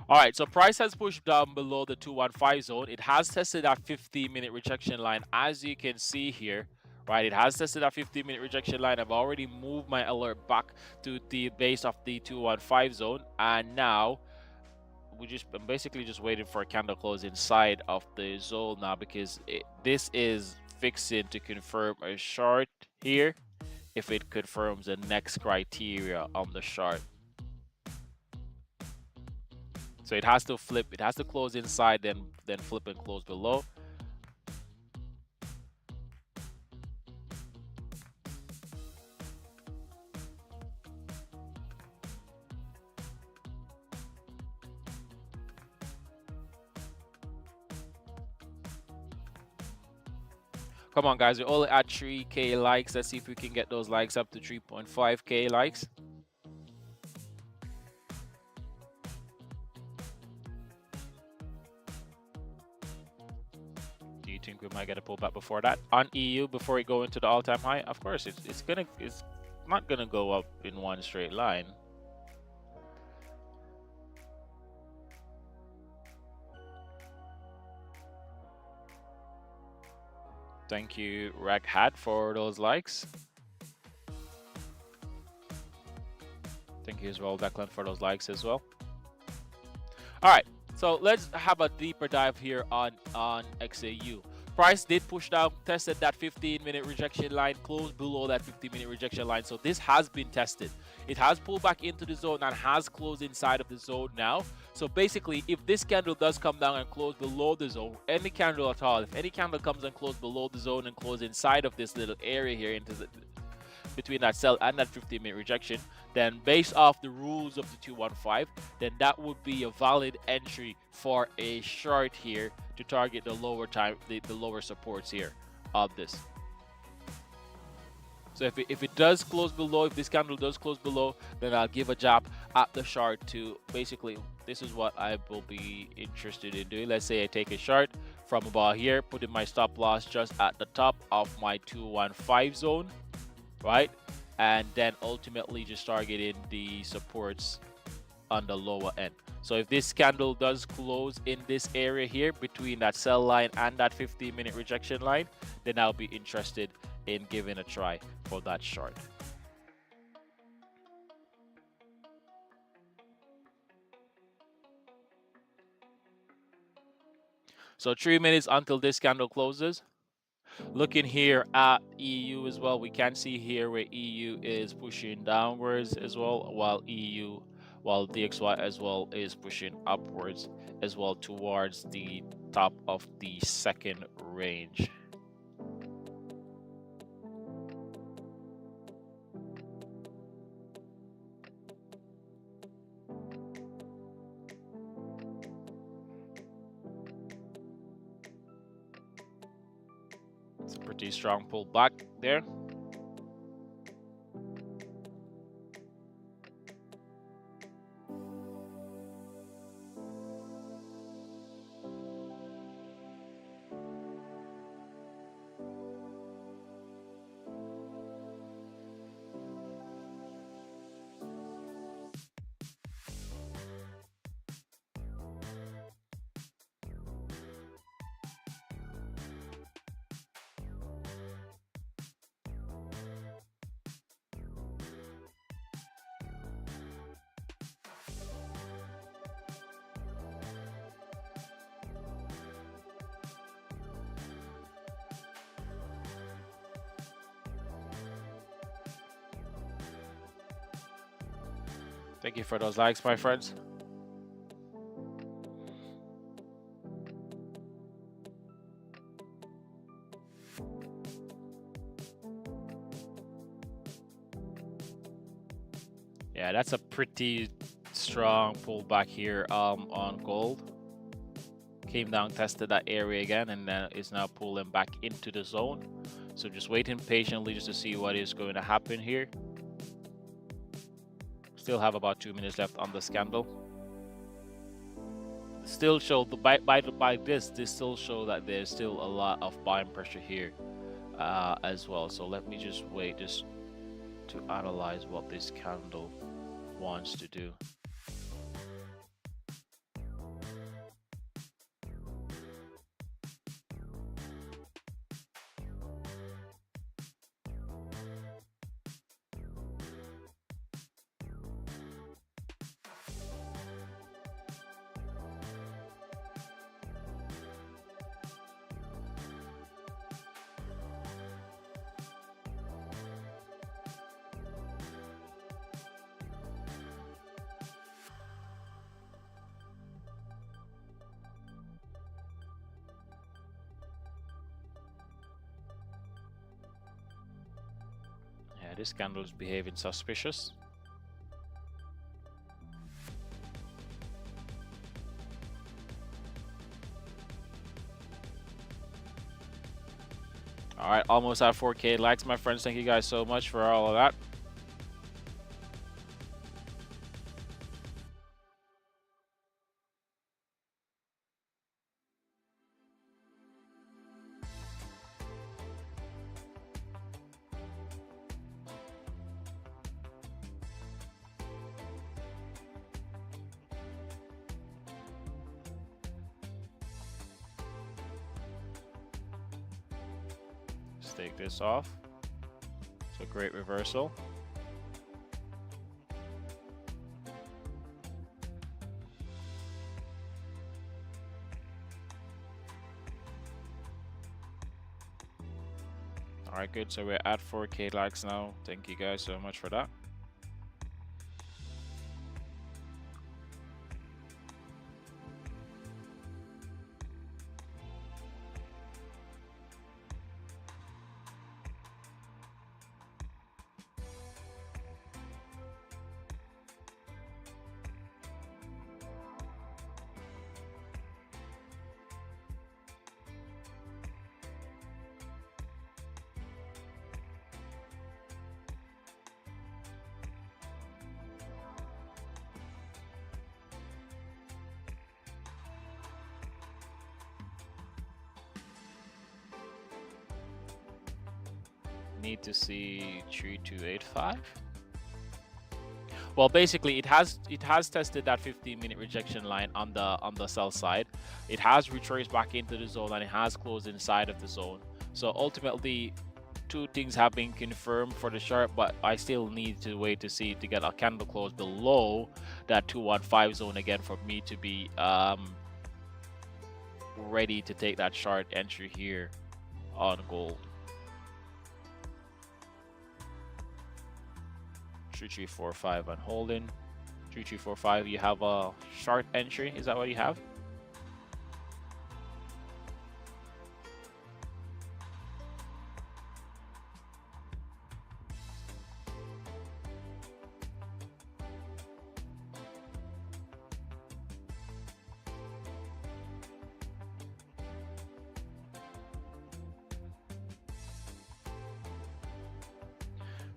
All right, so price has pushed down below the 215 zone. It has tested that 15-minute rejection line, as you can see here, right? It has tested that 15-minute rejection line. I've already moved my alert back to the base of the 215 zone, and now I'm basically just waiting for a candle close inside of the zone now, because this is fixing to confirm a short here if it confirms the next criteria on the chart. So it has to flip, it has to close inside, then flip and close below. Come on, guys, we're all at 3K likes. Let's see if we can get those likes up to 3.5K likes. Do you think think we might get a pullback before that. On EU, before we go into the all-time high, of course, it's not gonna go up in one straight line. Thank you, Rag Hat, for those likes. Thank you as well, Declan, for those likes as well. All right, so let's have a deeper dive here on XAU. Price did push down, tested that 15-minute rejection line, closed below that 15-minute rejection line. So this has been tested. It has pulled back into the zone and has closed inside of the zone now. So basically, if this candle does come down and close below the zone, any candle at all, if any candle comes and close below the zone and close inside of this little area here into the between that sell and that 15-minute rejection, then based off the rules of the 215, then that would be a valid entry for a short here to target the lower the lower supports here of this. So if it does close below, if this candle does close below, then I'll give a jab at the short to basically, this is what I will be interested in doing. Let's say I take a short from about here, putting my stop loss just at the top of my 215 zone, right? And then ultimately just targeting the supports on the lower end. So if this candle does close in this area here between that sell line and that 15-minute rejection line, then I'll be interested in giving a try for that short. So 3 minutes until this candle closes. Looking here at EU as well, we can see here where EU is pushing downwards as well, while DXY as well is pushing upwards as well towards the top of the second range. It's a pretty strong pullback there. Thank you for those likes, my friends. Yeah, that's a pretty strong pullback here on gold. Came down, tested that area again, and then is now pulling back into the zone. So just waiting patiently just to see what is going to happen here. Still have about 2 minutes left on this candle. Still show the by this still show that there's still a lot of buying pressure here as well. So let me just wait just to analyze what this candle wants to do. Yeah, this candle is behaving suspicious. All right, almost at 4K likes, my friends. Thank you guys so much for all of that. Let's take this off. It's a great reversal. All right, good. So we're at 4K likes now. Thank you guys so much for that. Need to see 3285. Well, basically it has tested that 15-minute rejection line on the sell side. It has retraced back into the zone and it has closed inside of the zone. So ultimately two things have been confirmed for the chart, but I still need to wait to see to get a candle close below that 215 zone again for me to be ready to take that short entry here on gold. 3345 and holding. 3345, you have a short entry. Is that what you have?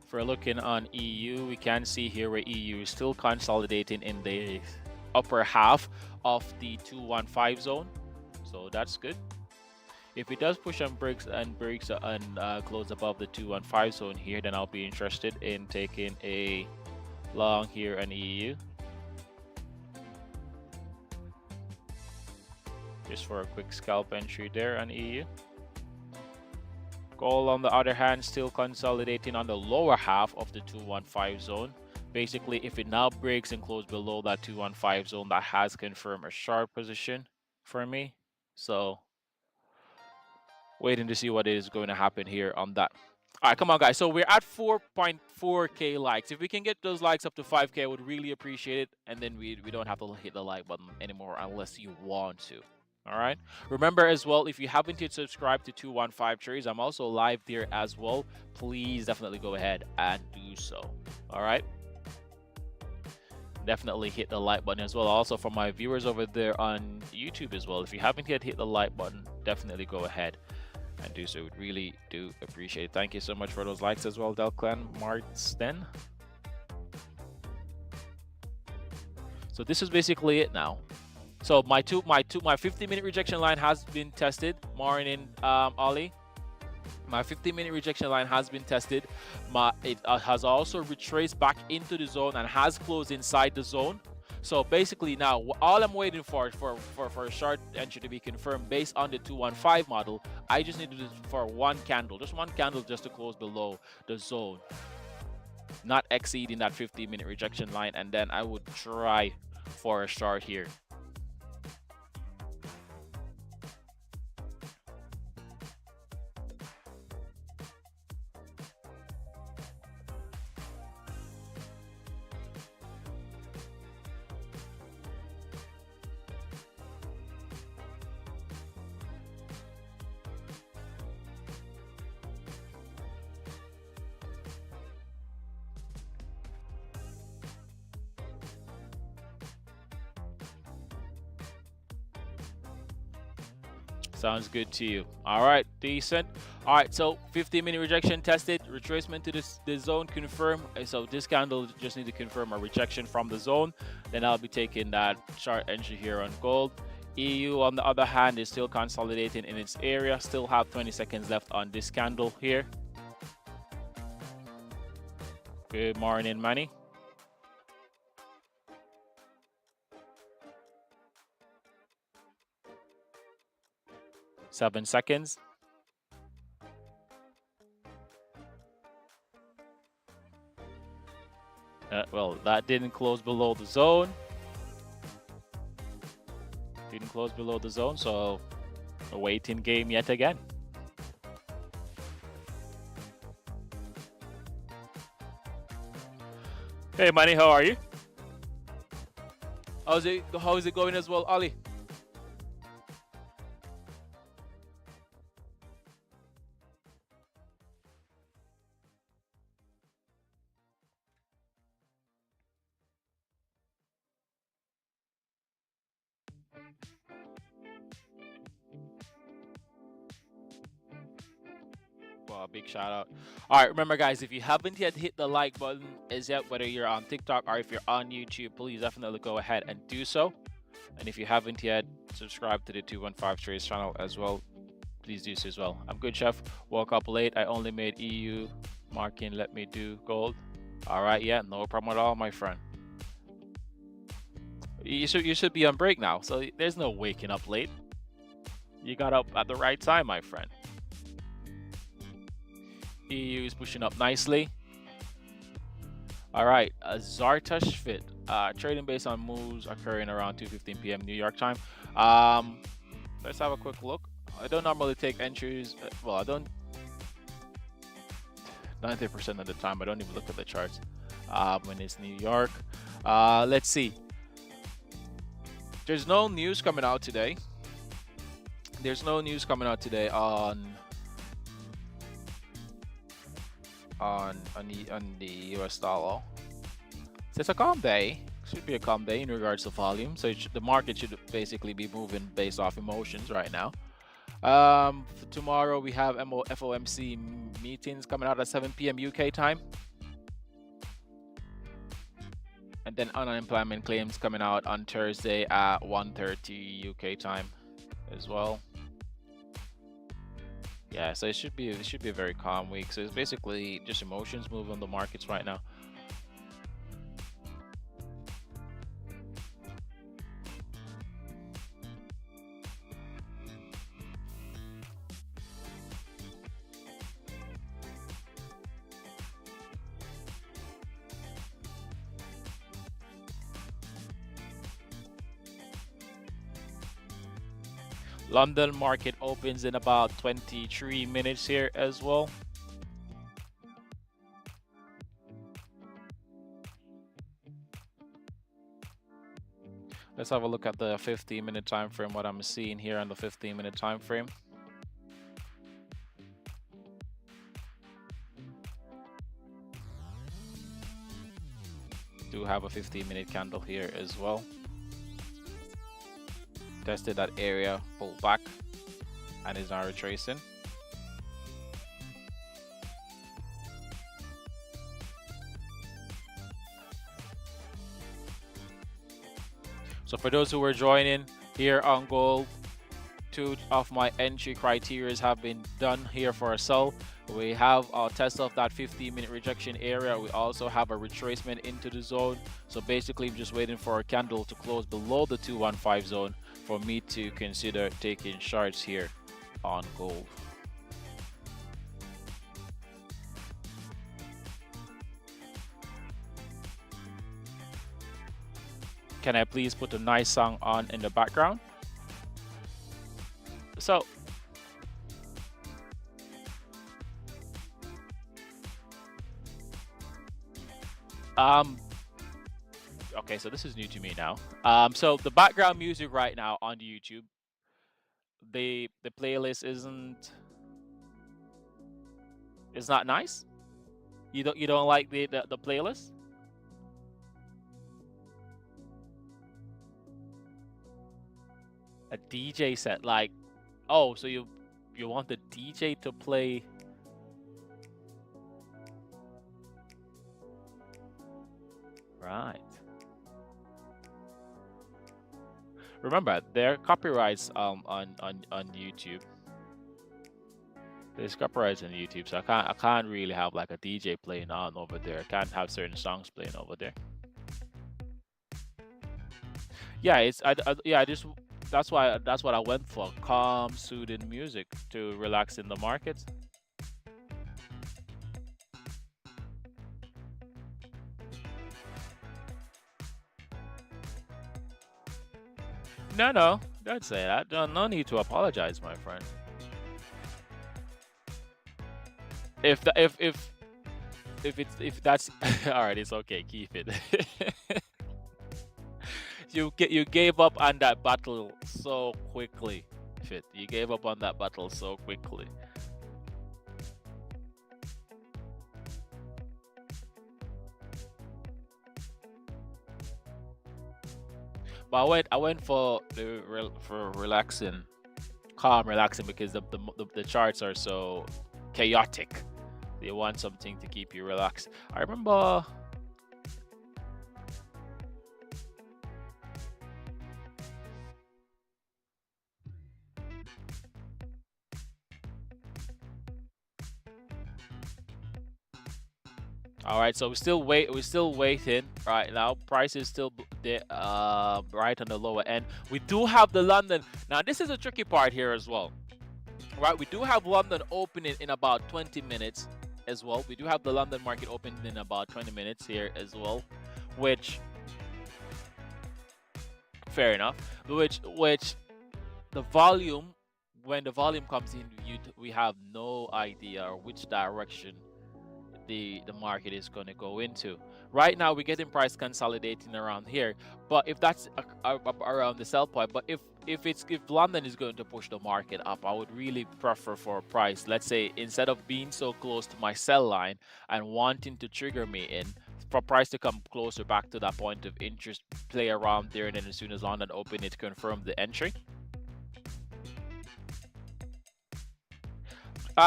If we're looking on EU, we can see here where EU is still consolidating in the upper half of the 215 zone, so that's good. If it does push and breaks and close above the 215 zone here, then I'll be interested in taking a long here on EU, just for a quick scalp entry there on EU. Gold, on the other hand, still consolidating on the lower half of the 215 zone. Basically, if it now breaks and closes below that 215 zone, that has confirmed a short position for me. So waiting to see what is going to happen here on that. All right, come on, guys. So we're at 4.4K likes. If we can get those likes up to 5K, I would really appreciate it. And then we don't have to hit the like button anymore unless you want to. All right. Remember as well, if you haven't yet subscribed to 215 Trades, I'm also live there as well. Please definitely go ahead and do so. All right. Definitely hit the like button as well. Also, for my viewers over there on YouTube as well, if you haven't yet hit the like button, definitely go ahead and do so. We really do appreciate it. Thank you so much for those likes as well, Delclan Marsden. So this is basically it now. So my 50-minute rejection line has been tested. Morning, Ollie. My 50-minute rejection line has been tested. It has also retraced back into the zone and has closed inside the zone. So basically now, all I'm waiting for a short entry to be confirmed based on the 215 model. I just need to do for one candle, just to close below the zone, not exceeding that 50-minute rejection line, and then I would try for a short here. Sounds good to you. All right, decent. All right, so 15-minute rejection tested, retracement to the zone confirmed. So this candle just need to confirm a rejection from the zone. Then I'll be taking that short entry here on gold. EU, on the other hand, is still consolidating in its area. Still have 20 seconds left on this candle here. Good morning, Manny. Seven seconds. Well, that didn't close below the zone. Didn't close below the zone, so a waiting game yet again. Hey, Manny, how are you? How's it going as well, Ali? Well, a big shout out. All right, remember, guys, if you haven't yet hit the like button, is yet whether you're on TikTok or if you're on YouTube, please definitely go ahead and do so. And if you haven't yet, subscribe to the 215 Trades channel as well. Please do so as well. I'm good, Chef. Woke up late. I only made EU marking. Let me do gold. All right, yeah, no problem at all, my friend. You should be on break now, so there's no waking up late. You got up at the right time, my friend. EU is pushing up nicely. All right, Zartush Fit. Trading based on moves occurring around 2:15 p.m. New York time. Let's have a quick look. I don't normally take entries. Well, I don't. 90% of the time, I don't even look at the charts when it's New York. Let's see. There's no news coming out today. There's no news coming out today on the US dollar. So it's a calm day. Should be a calm day in regards to volume. So the market should basically be moving based off emotions right now. For tomorrow we have FOMC meetings coming out at 7 p.m. UK time. And then unemployment claims coming out on Thursday at 1:30 UK time as well. Yeah, so it should be a very calm week. So it's basically just emotions moving the markets right now. London market opens in about 23 minutes here as well. Let's have a look at the 15-minute time frame, what I'm seeing here on the 15-minute time frame. Do have a 15-minute candle here as well. Tested that area, pulled back, and is now retracing. So for those who are joining here on gold, 2 of my entry criteria have been done here for a sell. We have our test of that 15-minute rejection area. We also have a retracement into the zone. So basically I'm just waiting for a candle to close below the 215 zone for me to consider taking shorts here on gold. Can I please put a nice song on in the background? So okay, so this is new to me now. So the background music right now on the YouTube, the playlist is not nice. You don't like the playlist? A DJ set, like, oh, so you want the DJ to play? Right. Remember, there are copyrights on YouTube. There's copyrights on YouTube, so I can't really have like a DJ playing on over there. I can't have certain songs playing over there. Yeah, I just that's what I went for, calm, soothing music to relax in the market. No, no, don't say that. No need to apologize, my friend. If that's all right, it's okay. Keep it. You gave up on that battle so quickly. Fit. You gave up on that battle so quickly. But I went for for relaxing, calm, relaxing because the charts are so chaotic. You want something to keep you relaxed. I remember. All right, so we're still waiting right now. Price is still right on the lower end. We do have the London. Now this is a tricky part here as well. Right, we do have London opening in about 20 minutes as well. We do have the London market opening in about 20 minutes here as well, which fair enough. Which the volume, when the volume comes in, we have no idea which direction the market is going to go into. Right now, we're getting price consolidating around here, but if that's around the sell point, but if London is going to push the market up, I would really prefer for a price. Let's say instead of being so close to my sell line and wanting to trigger me in, for price to come closer back to that point of interest, play around there, and then as soon as London open, it confirm the entry.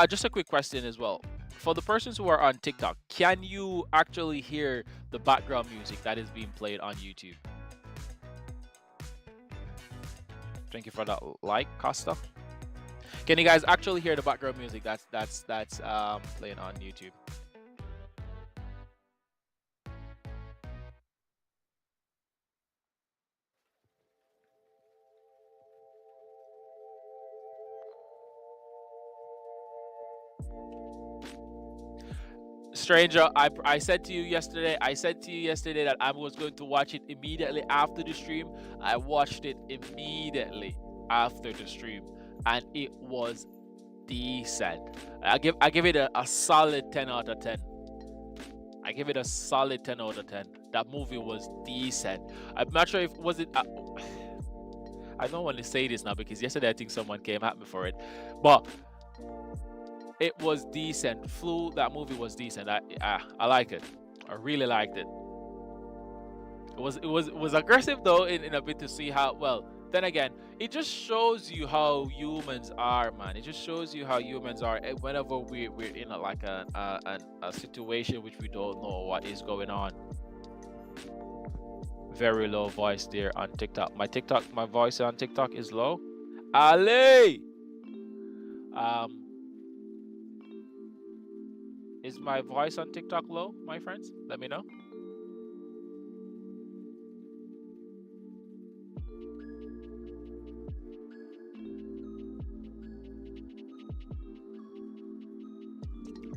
Just a quick question as well. For the persons who are on TikTok, can you actually hear the background music that is being played on YouTube? Thank you for that like, Costa. Can you guys actually hear the background music that's playing on YouTube? Stranger, I said to you yesterday. I said to you yesterday that I was going to watch it immediately after the stream. I watched it immediately after the stream, and it was decent. I give it a solid 10 out of 10. I give it a solid 10 out of 10. That movie was decent. I'm not sure if was it. I don't want to say this now because yesterday I think someone came at me for it, but it was decent. Flu, that movie was decent. I like it. I really liked it. It was aggressive though in a bit to see how well. Then again, it just shows you how humans are, man. It just shows you how humans are. Whenever we're in like a situation which we don't know what is going on. Very low voice there on TikTok. My voice on TikTok is low. Ali, um, is my voice on TikTok low, my friends? Let me know.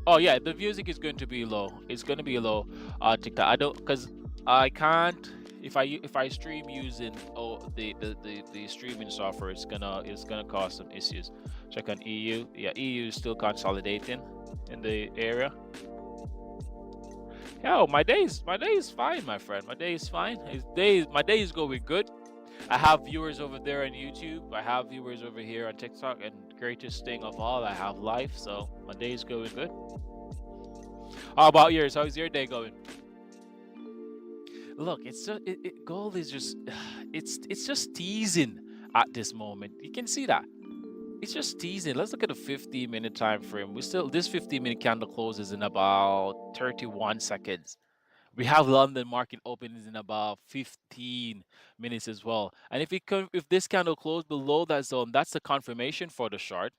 Oh yeah, the music is going to be low. It's going to be low on TikTok. I don't because I can't if I stream using the streaming software, it's gonna cause some issues. Check on EU. Yeah, EU is still consolidating in the area. Yo, my day is fine, my friend. My day is fine. My day is going good. I have viewers over there on YouTube. I have viewers over here on TikTok, and greatest thing of all, I have life. So my day is going good. How about yours? How's your day going? Look, it's just gold is just it's just teasing at this moment. You can see that. It's just teasing. Let's look at the 15-minute time frame. We still this 15-minute candle closes in about 31 seconds. We have London market opens in about 15 minutes as well. And if this candle closed below that zone, that's the confirmation for the short.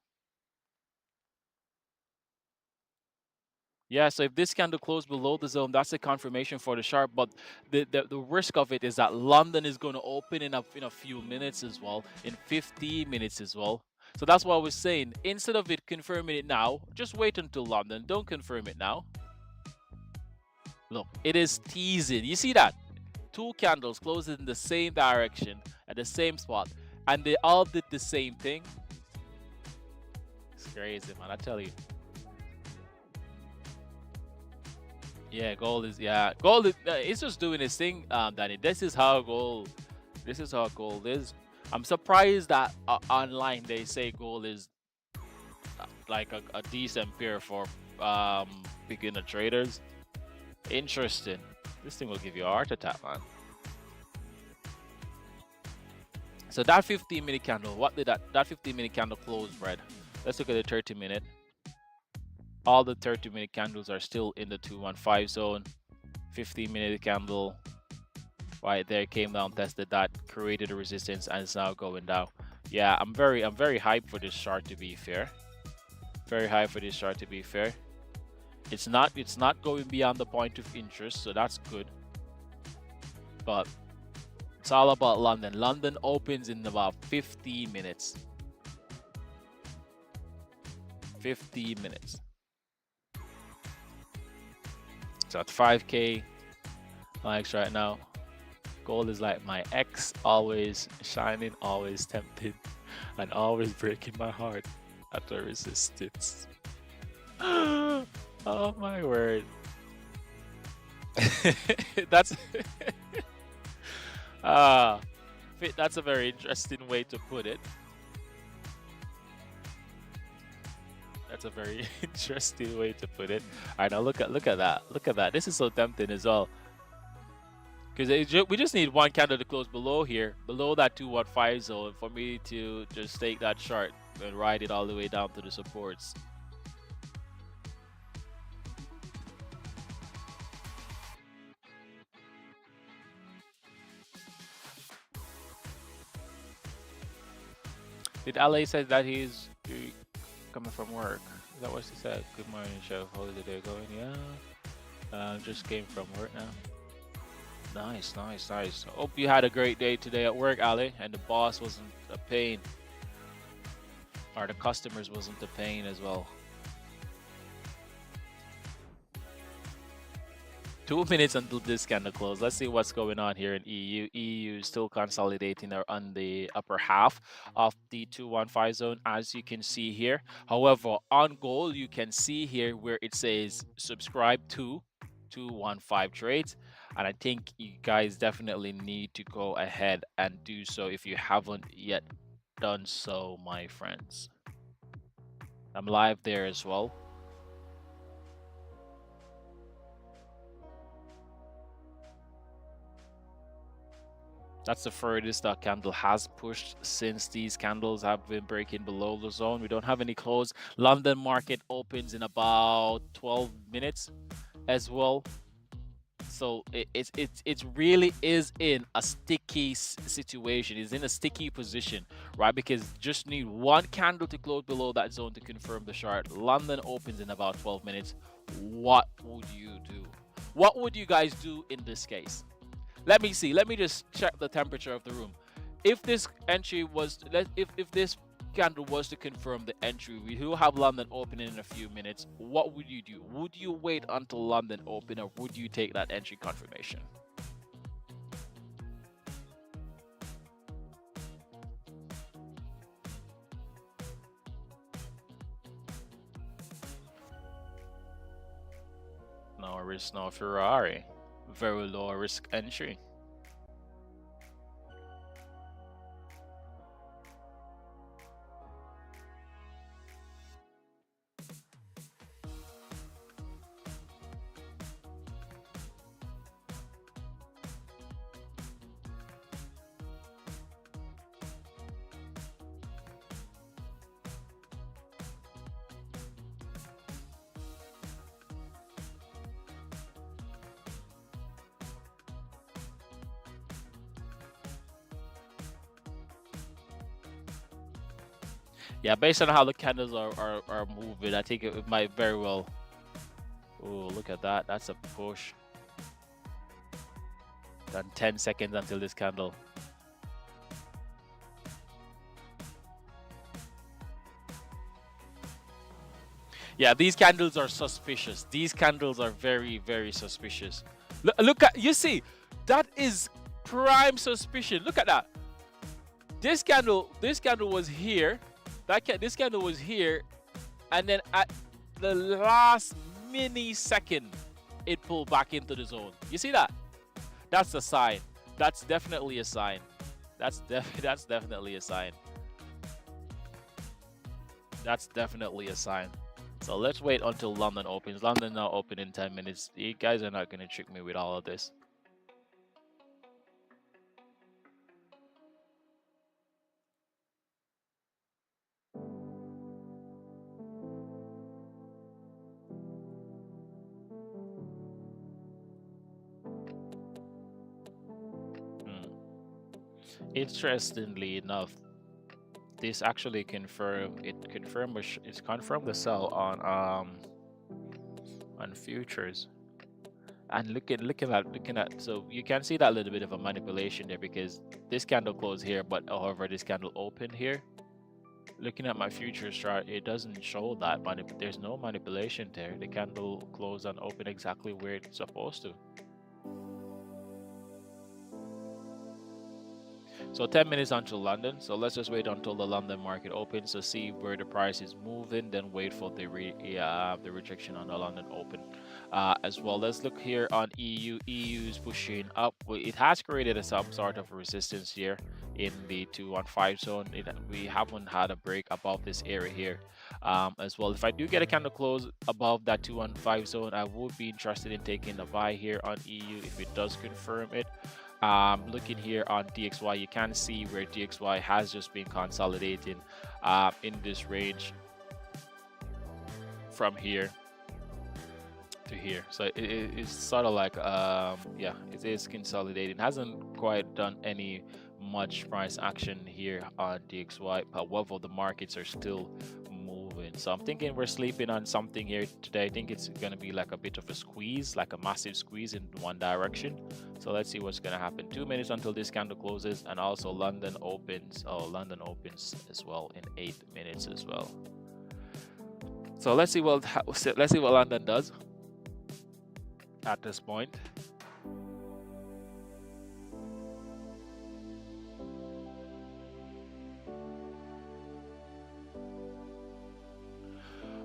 Yeah, so if this candle closed below the zone, that's a confirmation for the sharp. But the risk of it is that London is going to open in a few minutes as well, in 15 minutes as well. So that's what I was saying. Instead of it confirming it now, just wait until London. Don't confirm it now. Look, it is teasing. You see that? Two candles closing in the same direction at the same spot. and they all did the same thing. It's crazy, man. I tell you. Yeah, gold is it's just doing its thing, Danny. This is how gold. This is how gold is. I'm surprised that online they say gold is like a decent pair for beginner traders. Interesting. This thing will give you a heart attack, man. So that 15-minute candle, what did that 15-minute candle close, Brad? Let's look at the 30-minute. All the 30-minute candles are still in the 215 zone. 15-minute candle right there came down, tested that, created a resistance, and it's now going down. Yeah, I'm very hyped for this chart, to be fair. Very hyped for this chart, to be fair. It's not going beyond the point of interest, so that's good. But it's all about London. London opens in about 15 minutes. 15 minutes. So at 5K likes right now. Gold is like my ex, always shining, always tempting, and always breaking my heart at the resistance. Oh my word. That's that's a very interesting way to put it. That's a very interesting way to put it. All right, now look at that. Look at that. This is so tempting as well. Because we just need one candle to close below here, below that 215 zone, for me to just take that chart and ride it all the way down to the supports. Did LA say that he's coming from work? Is that what he said? Good morning, chef. How's the day going? Yeah. Just came from work now. Nice, nice, nice. Hope you had a great day today at work, Ali, and the boss wasn't a pain. Or the customers wasn't a pain as well. 2 minutes until this candle close. Let's see what's going on here in EU. EU is still consolidating on the upper half of the 215 zone, as you can see here. However, on gold, you can see here where it says subscribe to 215 trades. And I think you guys definitely need to go ahead and do so if you haven't yet done so, my friends. I'm live there as well. That's the furthest that candle has pushed since these candles have been breaking below the zone. We don't have any close. London market opens in about 12 minutes as well. So it really is in a sticky situation. It's in a sticky position, right? Because just need one candle to close below that zone to confirm the chart. London opens in about 12 minutes. What would you do? What would you guys do in this case? Let me see. Let me just check the temperature of the room. If this entry was, if this candle was to confirm the entry, we will have London opening in a few minutes. What would you do? Would you wait until London open, or would you take that entry confirmation? No risk, no Ferrari. Very low risk entry. Yeah, based on how the candles are moving, I think it might very well. Oh, look at that. That's a push. Then 10 seconds until this candle. Yeah, these candles are suspicious. These candles are very, very suspicious. Look at, you see, that is prime suspicion. Look at that. This candle was here. This candle was here, and then at the last mini second, it pulled back into the zone. You see that? That's a sign. That's definitely a sign. That's definitely a sign. That's definitely a sign. So let's wait until London opens. London now open in 10 minutes. You guys are not going to trick me with all of this. Interestingly enough, this actually confirmed it's confirmed the sell on futures. And looking at so you can see that little bit of a manipulation there, because this candle closed here, but however this candle opened here. Looking at my futures chart, it doesn't show that there's no manipulation there. The candle closed and opened exactly where it's supposed to. So 10 minutes until London. So let's just wait until the London market opens to see where the price is moving, then wait for the rejection on the London open as well. Let's look here on EU. EU is pushing up. It has created some sort of resistance here in the 215 zone. We haven't had a break above this area here as well. If I do get a candle close above that 215 zone, I would be interested in taking a buy here on EU if it does confirm it. Looking here on DXY, you can see where DXY has just been consolidating in this range from here to here. So it's sort of like yeah, it is consolidating. Hasn't quite done any much price action here on DXY. However, the markets are still moving. So I'm thinking we're sleeping on something here today. I think it's going to be like a bit of a squeeze, like a massive squeeze in one direction. So let's see what's going to happen. 2 minutes until this candle closes, and also London opens. Oh, London opens as well in 8 minutes as well. So let's see what London does at this point.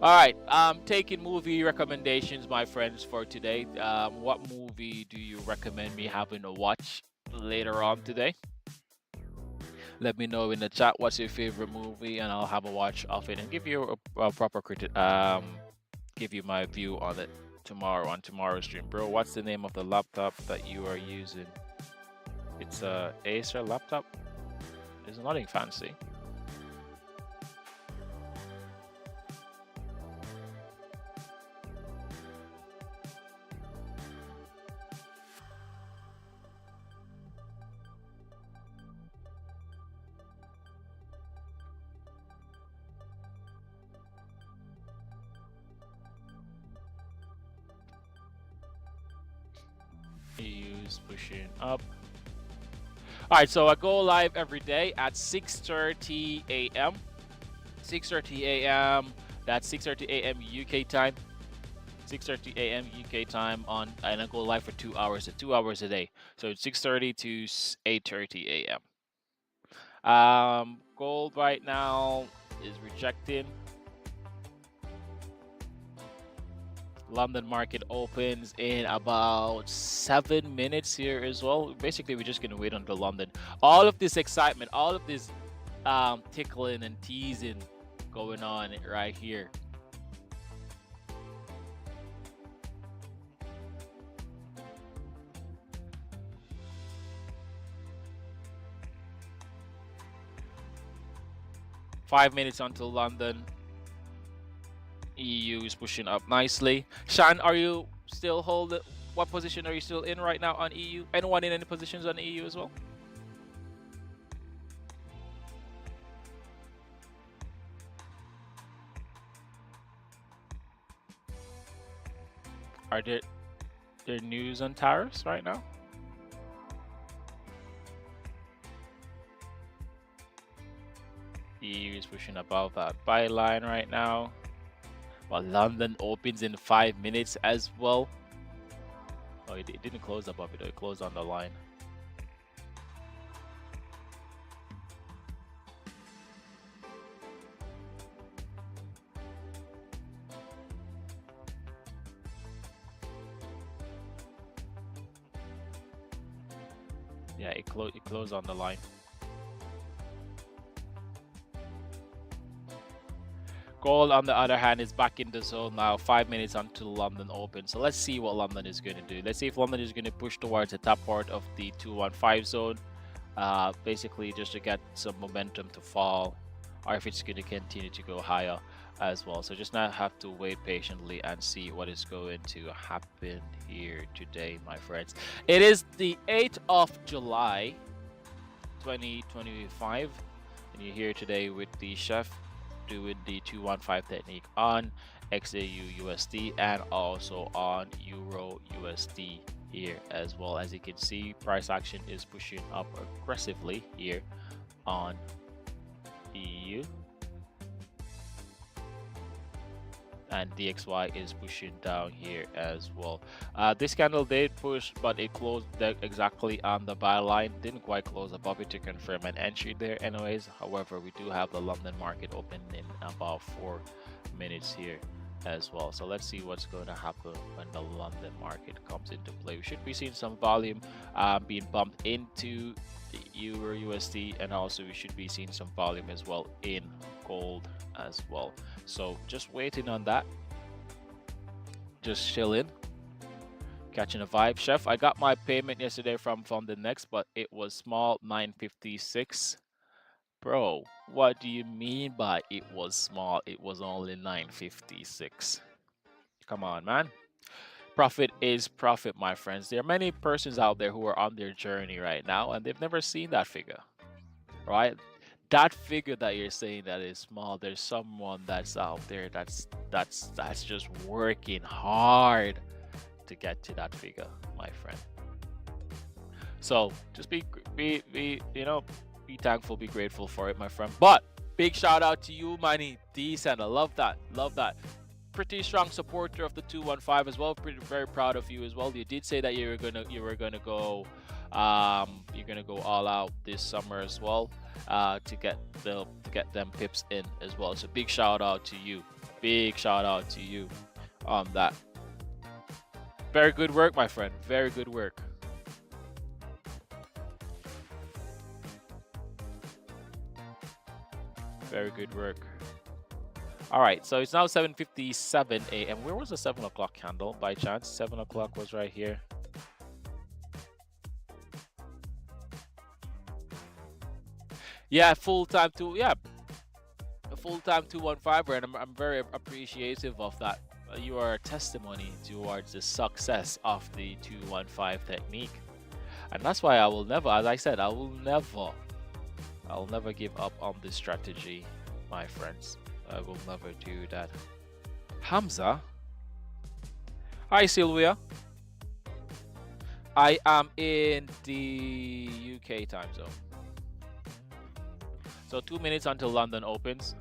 All right, taking movie recommendations, my friends, for today. What movie do you recommend me having to watch later on today? Let me know in the chat what's your favorite movie, and I'll have a watch of it and give you a proper give you my view on it tomorrow on tomorrow's stream. Bro, what's the name of the laptop that you are using? It's a Acer laptop. There's nothing fancy. EU's pushing up. All right, so I go live every day at 6:30 a.m. 6:30 a.m. That's 6:30 a.m. UK time. 6:30 a.m. UK time and I go live for 2 hours, 2 hours a day. So it's 6:30 to 8:30 a.m. Gold right now is rejecting. London market opens in about 7 minutes here as well. Basically, we're just gonna wait until London. All of this excitement, all of this tickling and teasing going on right here. Five minutes until London. EU is pushing up nicely. Shan, are you still holding? What position are you still in right now on EU? Anyone in any positions on EU as well? Are there news on tariffs right now? EU is pushing above that buy line right now. Well, London opens in 5 minutes as well. Oh, it didn't close above it. It closed on the line. Yeah, it closed on the line. Gold, on the other hand, is back in the zone now, 5 minutes until London opens. So let's see what London is going to do. Let's see if London is going to push towards the top part of the 215 zone, basically just to get some momentum to fall, or if it's going to continue to go higher as well. So just now have to wait patiently and see what is going to happen here today, my friends. It is the 8th of July, 2025, and you're here today with the chef doing the 215 technique on XAU USD and also on Euro USD here as well. As you can see, price action is pushing up aggressively here on EU, and DXY is pushing down here as well. This candle did push, but it closed exactly on the buy line. Didn't quite close above it to confirm an entry there anyways. However, we do have the London market open in about 4 minutes here as well. So let's see what's going to happen when the London market comes into play. We should be seeing some volume being bumped into the Euro USD, and also we should be seeing some volume as well in gold as well. So just waiting on that, just chilling, catching a vibe. Chef, I got my payment yesterday from the Next, but it was small, 956. Bro, what do you mean by it was small? It was only 956. Come on, man. Profit is profit, my friends. There are many persons out there who are on their journey right now and they've never seen that figure, right? That figure that you're saying that is small, there's someone that's out there that's just working hard to get to that figure, my friend. So just be be thankful, be grateful for it, my friend. But big shout out to you, Manny Decent. I love that. Pretty strong supporter of the 215 as well. Very proud of you as well. You did say that you were gonna go you're gonna go all out this summer as well, to get them pips in as well. So big shout out to you. Big shout out to you on that. Very good work, my friend. Very good work. Very good work. All right, so it's now 7:57 a.m. Where was the 7 o'clock candle by chance? 7 o'clock was right here. Yeah, full-time 215, and I'm very appreciative of that. You are a testimony towards the success of the 215 technique, and that's why I will never, as I said, I'll never give up on this strategy, my friends. I will never do that. Hamza, hi Sylvia. I am in the UK time zone. So 2 minutes until London opens.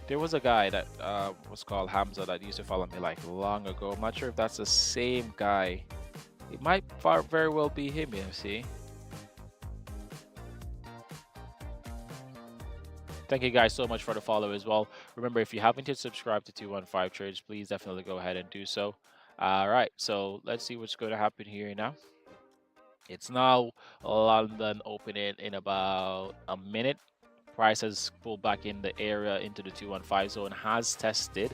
There was a guy that was called Hamza that used to follow me like long ago. I'm not sure if that's the same guy. It might very well be him, you see. Thank you guys so much for the follow as well. Remember, if you haven't yet subscribed to 215 Trades, please definitely go ahead and do so. All right, so let's see what's going to happen here now. It's now London opening in about a minute. Price has pulled back in the area into the 215 zone, has tested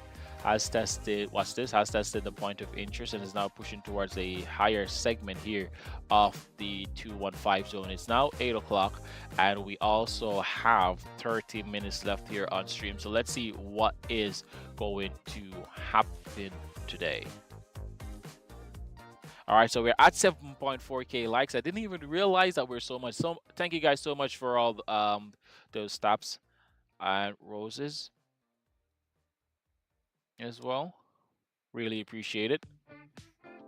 what's this, has tested the point of interest, and is now pushing towards a higher segment here of the 215 zone. It's now 8 o'clock, and we also have 30 minutes left here on stream. So let's see what is going to happen today. All right, so we're at 7.4k likes. I didn't even realize that we're so much. So thank you guys so much for all those taps and roses as well. Really appreciate it.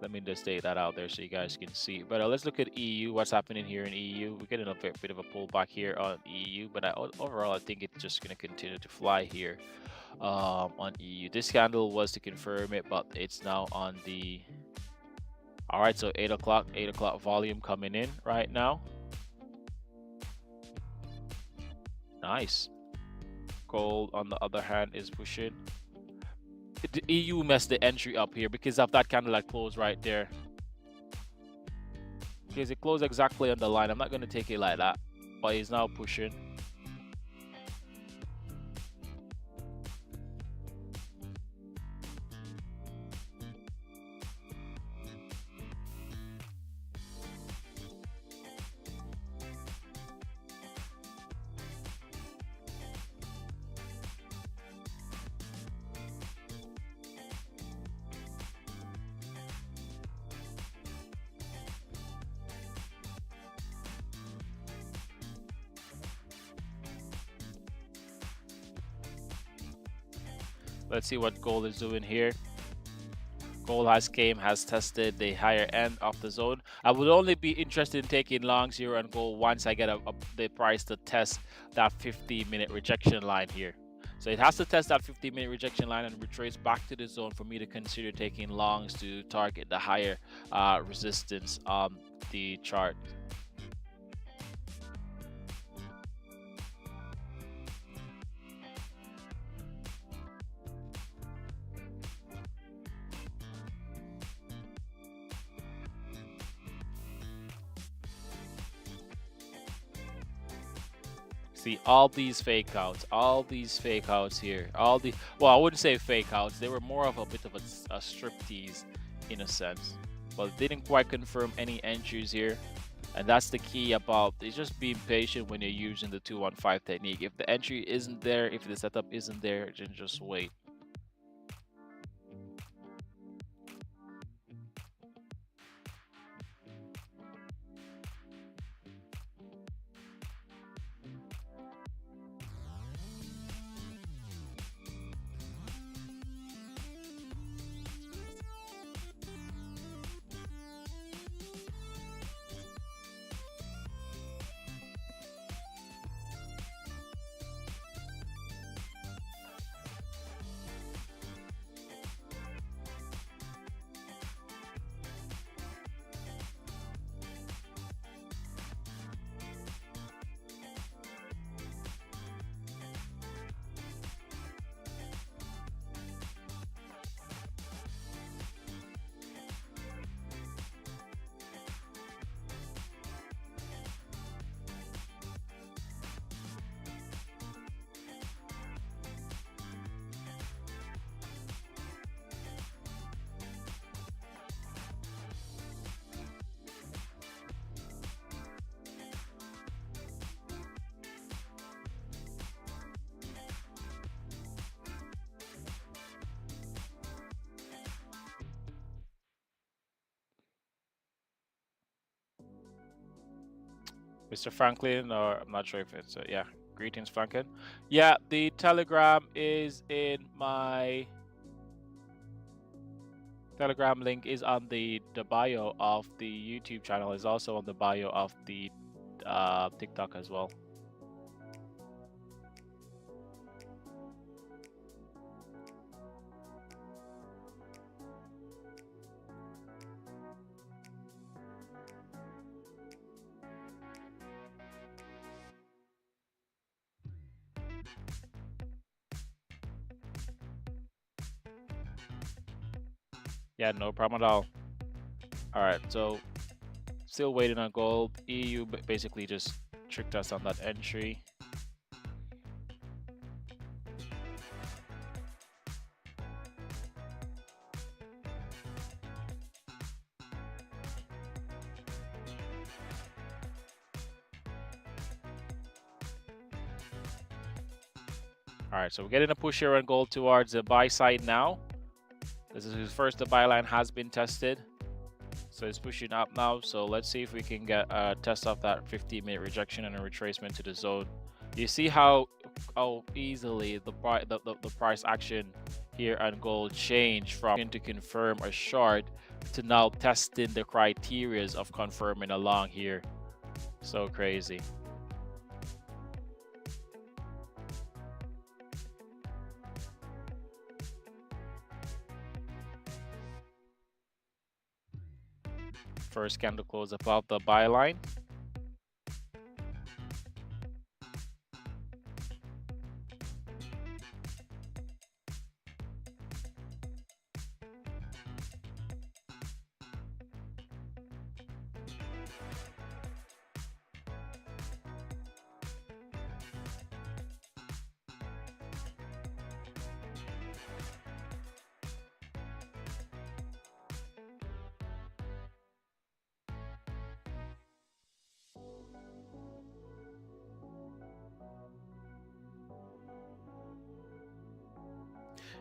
Let me just state that out there so you guys can see. But let's look at EU. What's happening here in EU? We're getting a bit of a pullback here on EU, but overall I think it's just going to continue to fly here on EU. This candle was to confirm it, but it's now on the... All right, so 8 o'clock volume coming in right now. Nice. Gold, on the other hand, is pushing. the EU messed the entry up here because of that candle that closed right there. Because it closed exactly on the line. I'm not going to take it like that, but he's now pushing. Let's see what gold is doing here. Gold has tested the higher end of the zone. I would only be interested in taking longs here on gold once I get the price to test that 50-minute rejection line here. So it has to test that 50-minute rejection line and retrace back to the zone for me to consider taking longs to target the higher resistance on the chart. See all these fake outs here, well, I wouldn't say fake outs, they were more of a bit of a striptease in a sense, but didn't quite confirm any entries here. And that's the key about it's just being patient when you're using the 215 technique. If the entry isn't there, if the setup isn't there, then just wait. Mr. Franklin, or I'm not sure if it's yeah. Greetings, Franklin. Yeah, the Telegram is in my Telegram link is on the bio of the YouTube channel. Is also on the bio of the TikTok as well. Yeah, no problem at all. All right, so still waiting on gold. EU basically just tricked us on that entry. All right, so we're getting a push here on gold towards the buy side now. This is his first. The buy line has been tested, so it's pushing up now. So let's see if we can get a test off that 50-minute rejection and a retracement to the zone. You see how easily the price action here on gold changed from to confirm a short to now testing the criterias of confirming a long here. So crazy. First candle close above the buy line.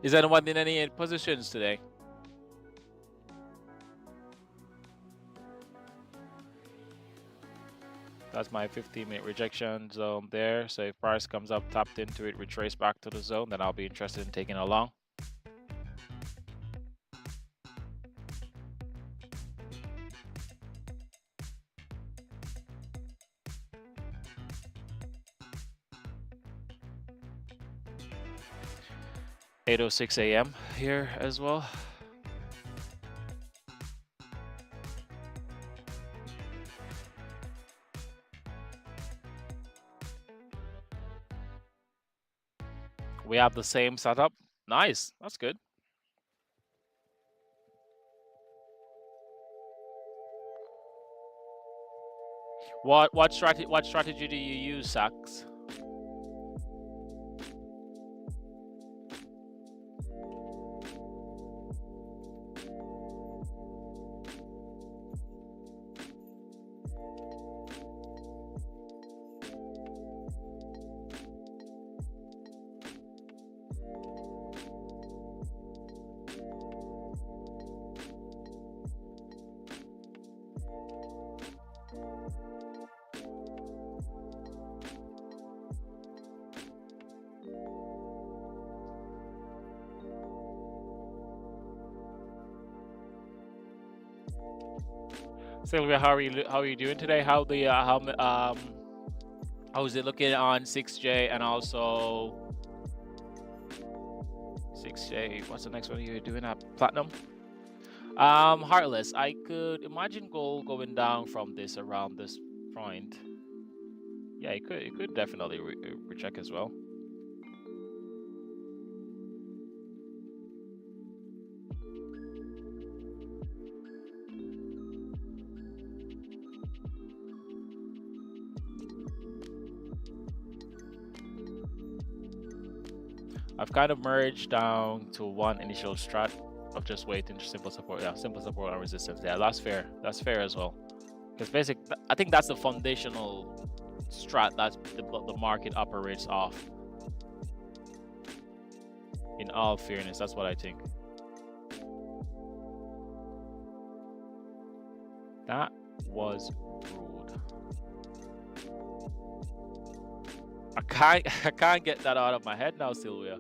Is anyone in any positions today? That's my 15-minute rejection zone there. So if price comes up, tapped into it, retrace back to the zone, then I'll be interested in taking a long. (8:06 a.m. here as well. We have the same setup. Nice. That's good. What strategy do you use, Sax? Sylvia, how are you doing today? How is it looking on 6J and also 6J? What's the next one you're doing at Platinum? Heartless. I could imagine gold going down from this around this point. Yeah, it could definitely recheck as well. I've kind of merged down to one initial strat of just waiting for simple support. Yeah, simple support and resistance. Yeah, that's fair. That's fair as well. Because I think that's the foundational strat that the market operates off. In all fairness, that's what I think. That was rude. I can't get that out of my head now, Sylvia.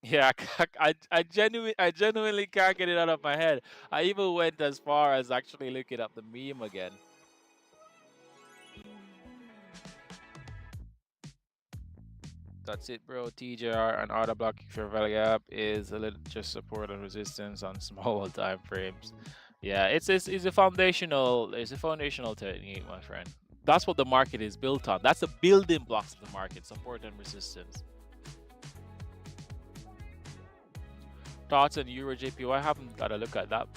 Yeah, I genuinely can't get it out of my head. I even went as far as actually looking up the meme again. That's it, bro. TJR and order block for value gap is a little just support and resistance on smaller time frames. Yeah, it's a foundational technique, my friend. That's what the market is built on. That's the building blocks of the market: support and resistance. Thoughts on Euro JPY? I haven't got a look at that.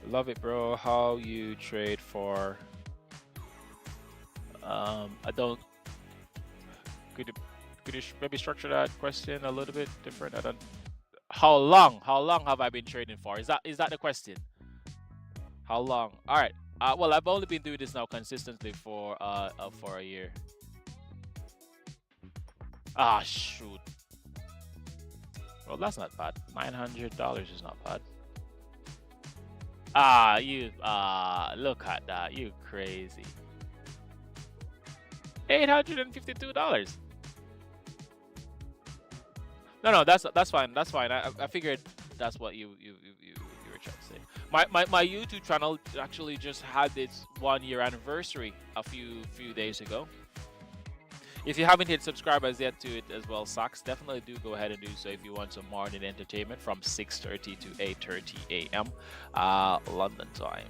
Love it, bro. How you trade for? I don't. Could you maybe structure that question a little bit different? I don't. How long? How long have I been trading for? Is that the question? How long? All right. Well, I've only been doing this now consistently for a year. Ah, shoot. Well, that's not bad. $900 is not bad. Look at that. You crazy. $852. No, that's fine. That's fine. I figured that's what you were trying to say. My YouTube channel actually just had its 1-year anniversary a few days ago. If you haven't hit subscribe as yet to it as well, Socks, definitely do go ahead and do so if you want some morning entertainment from 6:30 to 8:30 a.m. London time.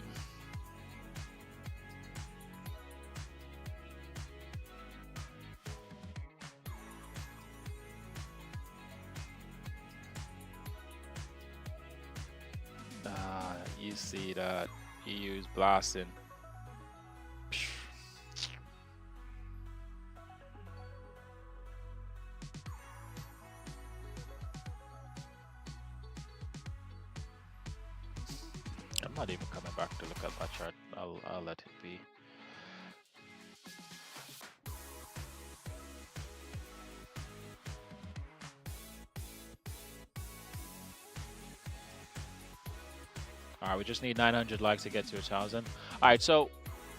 You see that EU is blasting. I'm not even coming back to look at that chart. I'll let it be. All right, we just need 900 likes to get to 1,000. All right, so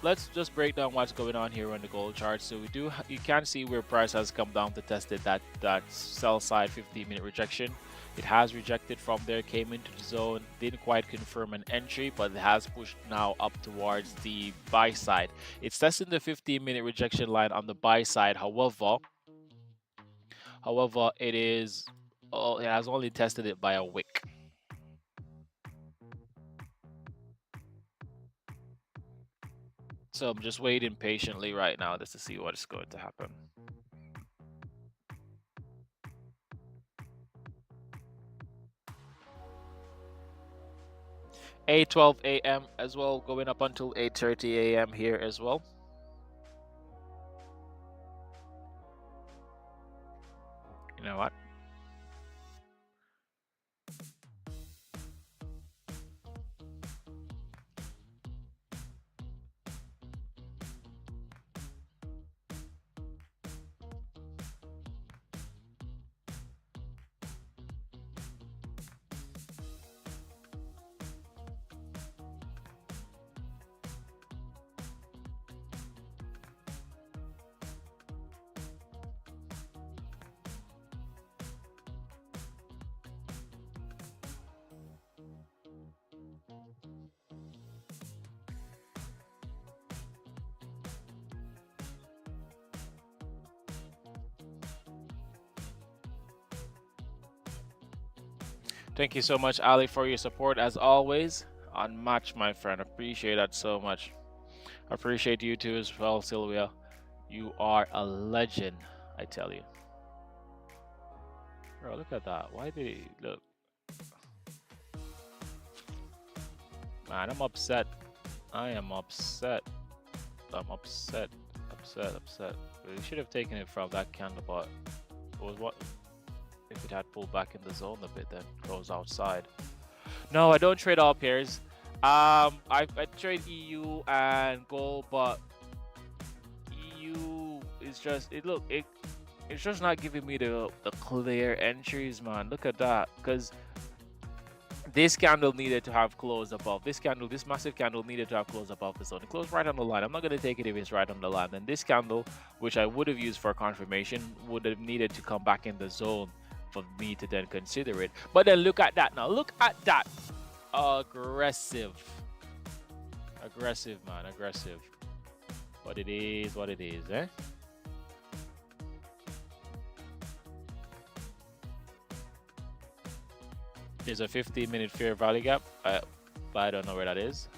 let's just break down what's going on here on the gold chart. So you can see where price has come down to test it, that sell side 15-minute rejection. It has rejected from there, came into the zone, didn't quite confirm an entry, but it has pushed now up towards the buy side. It's testing the 15-minute rejection line on the buy side. However, it has only tested it by a wick. So I'm just waiting patiently right now just to see what is going to happen. $8:12 a.m. as well, going up until 8:30 a.m. here as well. You know what? Thank you so much, Ali, for your support as always. Unmatched, my friend. Appreciate that so much. Appreciate you too as well, Sylvia. You are a legend, I tell you. Bro, look at that. Why did he look? Man, I'm upset. I am upset. I'm upset. Upset. We should have taken it from that candle, but it was what if it had pulled back in the zone a bit, then goes outside. No, I don't trade all pairs. I trade EU and gold, but EU is just it's just not giving me the clear entries, man. Look at that, because this candle needed to have closed above this massive candle needed to have closed above the zone. It closed right on the line. I'm not going to take it if it's right on the line. And this candle, which I would have used for confirmation, would have needed to come back in the zone for me to then consider it. But then look at that now. Look at that. Aggressive, man. Aggressive. But it is what it is, eh? There's a 15-minute fair value gap, but I don't know where that is.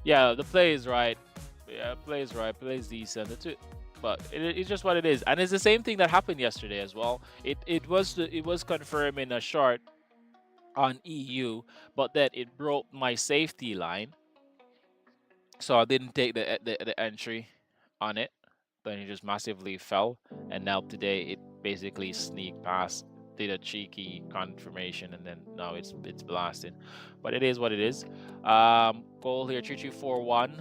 Yeah, the play is right. Yeah, play is right. Play is decent. But it's just what it is, and it's the same thing that happened yesterday as well. It was confirming a short on EU, but then it broke my safety line, so I didn't take the entry on it. Then it just massively fell, and now today it basically sneaked past, did a cheeky confirmation, and then now it's blasting. But it is what it is. Goal here 3241.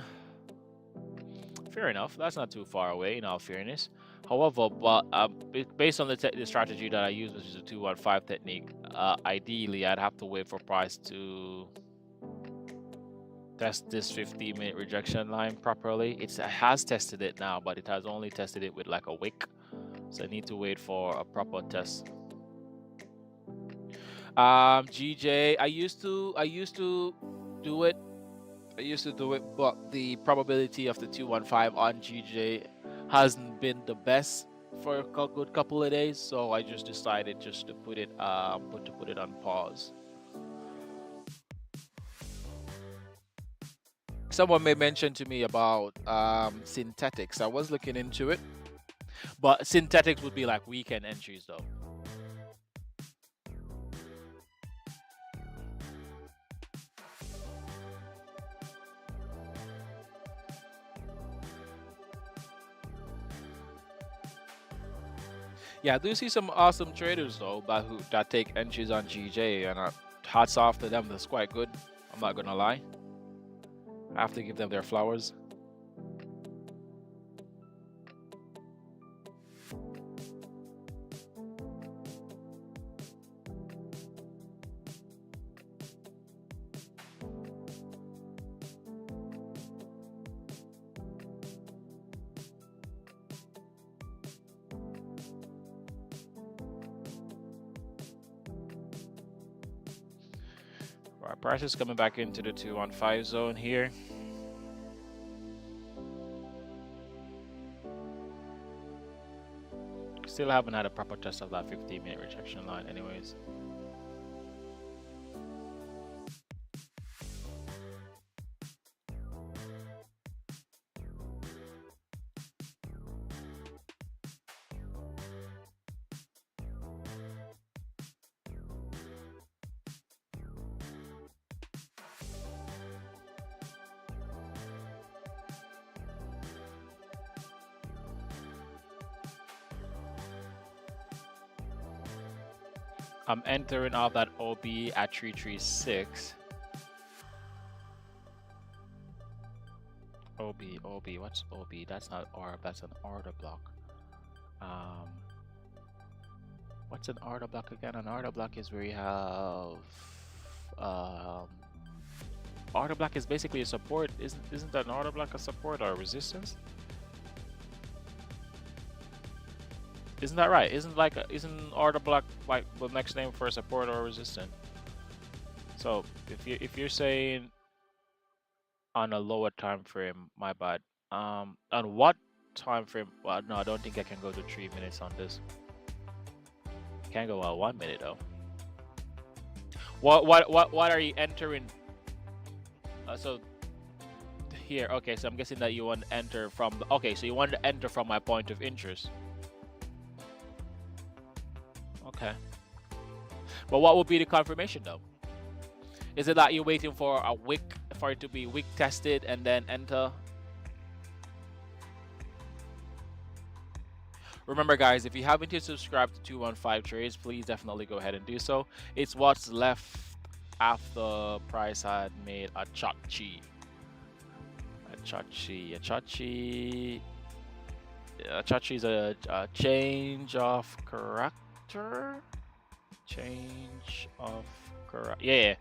Fair enough. That's not too far away, in all fairness. However, but based on the strategy that I use, which is a 215 technique, ideally I'd have to wait for price to test this 15-minute rejection line properly. It has tested it now, but it has only tested it with like a wick, so I need to wait for a proper test. GJ, I used to do it. But the probability of the 215 on GJ hasn't been the best for a good couple of days, so I just decided just to put it on pause. Someone may mention to me about synthetics. I was looking into it, but synthetics would be like weekend entries though. Yeah, I do see some awesome traders though, that take entries on GJ, and hats off to them. That's quite good. I'm not gonna lie. I have to give them their flowers. Our price is coming back into the 215 zone here. Still haven't had a proper test of that 15-minute rejection line anyways. I'm entering off that OB at 336. OB, what's OB? That's not order, that's an order block. What's an order block again? An order block is where you have order block is basically a support. Isn't an order block a support or a resistance? Isn't that right? Isn't order block like the next name for a support or a resistance? So if you're saying on a lower time frame, my bad. On what time frame? Well, no, I don't think I can go to 3 minutes on this. Can't go 1 minute though. What are you entering? So here, okay. So I'm guessing that you want to enter from. Okay, so you want to enter from my point of interest. Okay. But what would be the confirmation though? Is it that you're waiting for a wick for it to be wick tested and then enter? Remember guys, if you haven't yet subscribed to 215 Trades, please definitely go ahead and do so. It's what's left after price had made a chachi. A chachi is a change of character. Change of character. Yeah.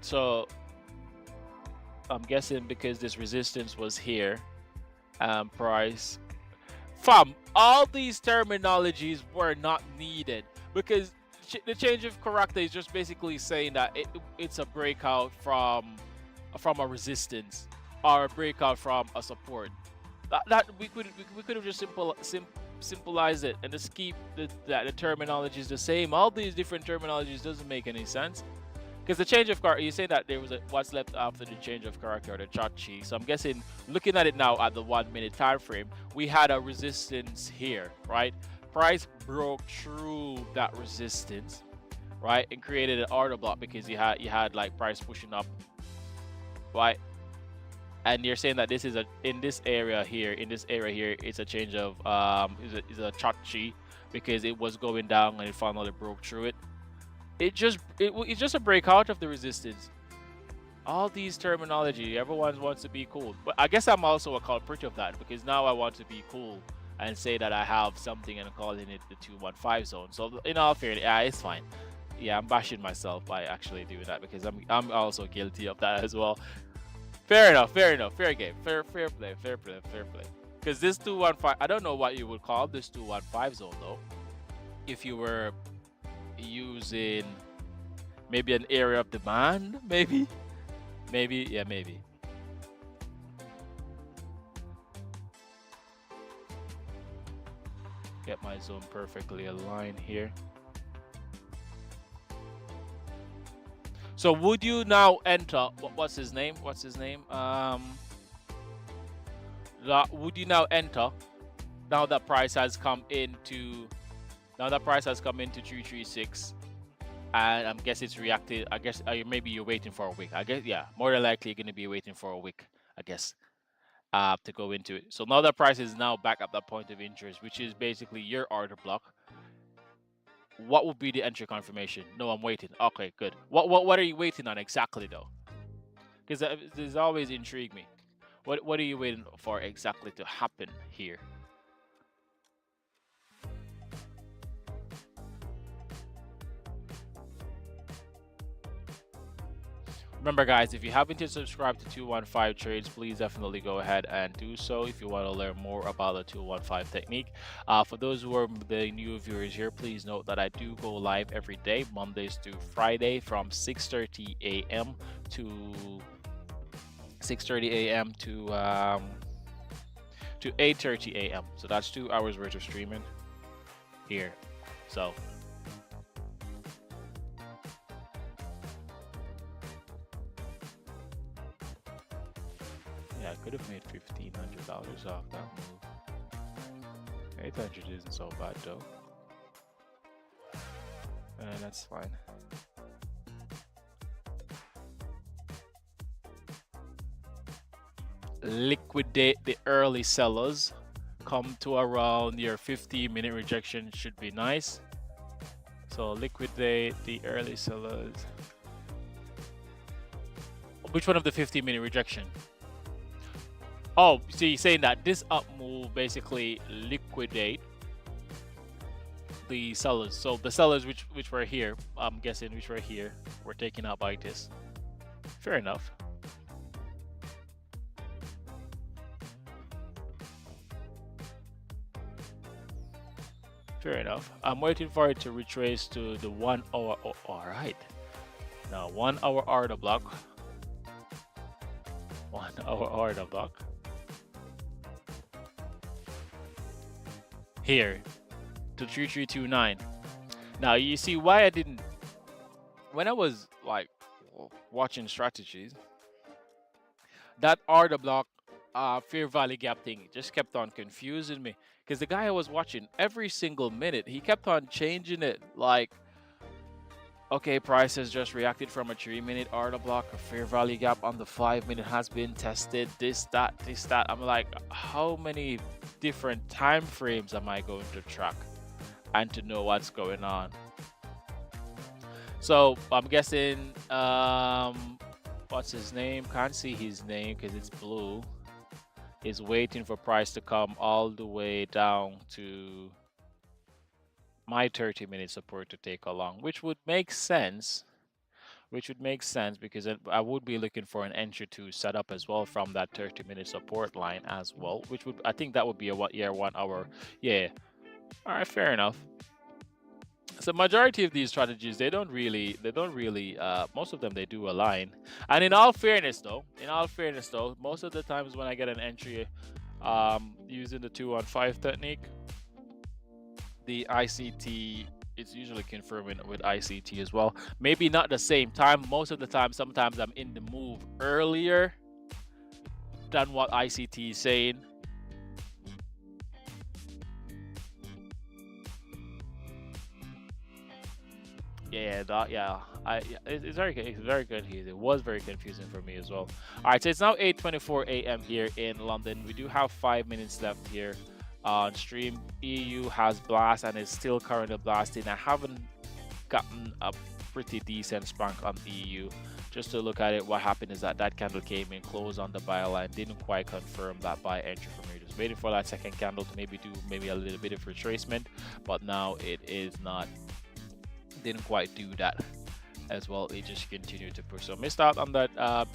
So I'm guessing because this resistance was here, price. Fam, all these terminologies were not needed because the change of character is just basically saying that it's a breakout from a resistance or a breakout from a support. That we could have just simplified it and just keep the terminology is the same. All these different terminologies doesn't make any sense. Because the change of character, you say that there was what's left after the change of character, or the chachi. So I'm guessing, looking at it now at the 1 minute time frame, we had a resistance here, right? Price broke through that resistance, right, and created an order block because you had like price pushing up, right? And you're saying that this is in this area here, it's a change of is a chachi because it was going down and it finally broke through it. It's just a breakout of the resistance. All these terminology, everyone wants to be cool, but I guess I'm also a culprit of that because now I want to be cool and say that I have something and calling it the 215 zone. So in all fairness, yeah, it's fine. Yeah, I'm bashing myself by actually doing that because I'm also guilty of that as well. Fair enough, fair game, fair play. Because this 215, I don't know what you would call this 215 zone though. If you were using maybe an area of demand, maybe, yeah, maybe. Get my zone perfectly aligned here. So would you now enter? What's his name? Would you now enter? Now that price has come into 336, and I guess it's reacted. I guess maybe you're waiting for a week. I guess, yeah, more than likely you're gonna be waiting for a week, I guess. to go into it. So now that price is now back at that point of interest, which is basically your order block. What would be the entry confirmation? No, I'm waiting. Okay, good. What are you waiting on exactly though? Because this always intrigued me. What are you waiting for exactly to happen here? Remember, guys, if you haven't yet subscribed to 215 Trades, please definitely go ahead and do so if you want to learn more about the 215 technique. For those who are the new viewers here, please note that I do go live every day, Mondays to Friday, from 6:30 a.m. to 6:30 a.m. to 8:30 a.m. So that's 2 hours worth of streaming here. So yeah, I could have made $1,500 off that move. 800 isn't so bad though. That's fine. Liquidate the early sellers. Come to around your 15-minute rejection should be nice. So liquidate the early sellers. Which one of the 15-minute rejection? Oh, so you're saying that this up move basically liquidate the sellers. So the sellers which were here, I'm guessing which were here, were taken out by this. Fair enough. Fair enough. I'm waiting for it to retrace to the 1 hour. Oh, all right. Now 1 hour order block. 1 hour order block. Here to 3329. Now you see why I didn't, when I was like watching strategies, that order block fair value gap thing just kept on confusing me, because the guy I was watching, every single minute he kept on changing it. Like, okay, price has just reacted from a 3-minute order block, a fair value gap on the 5-minute has been tested, this that. I'm like, how many different time frames am I going to track and to know what's going on? So I'm guessing what's his name, can't see his name because it's blue, is waiting for price to come all the way down to my 30-minute support to take along, which would make sense. Because I would be looking for an entry to set up as well from that 30-minute support line as well, which would, I think that would be a 1 hour. Yeah. All right, fair enough. So majority of these strategies, they don't really most of them, they do align. And in all fairness though, most of the times when I get an entry using the 215 technique, the ICT, it's usually confirming with ICT as well. Maybe not the same time. Most of the time, sometimes I'm in the move earlier than what ICT is saying. Yeah, it's very good. It's very good here. It was very confusing for me as well. All right, so it's now 8:24 a.m. here in London. We do have 5 minutes left here on stream. EU has blast and is still currently blasting. I haven't gotten a pretty decent spank on EU. Just to look at it, what happened is that candle came in, closed on the buy line, didn't quite confirm that buy entry for me. Just waiting for that second candle to maybe do a little bit of retracement, but now it is not. Didn't quite do that as well. It just continued to push. So missed out on that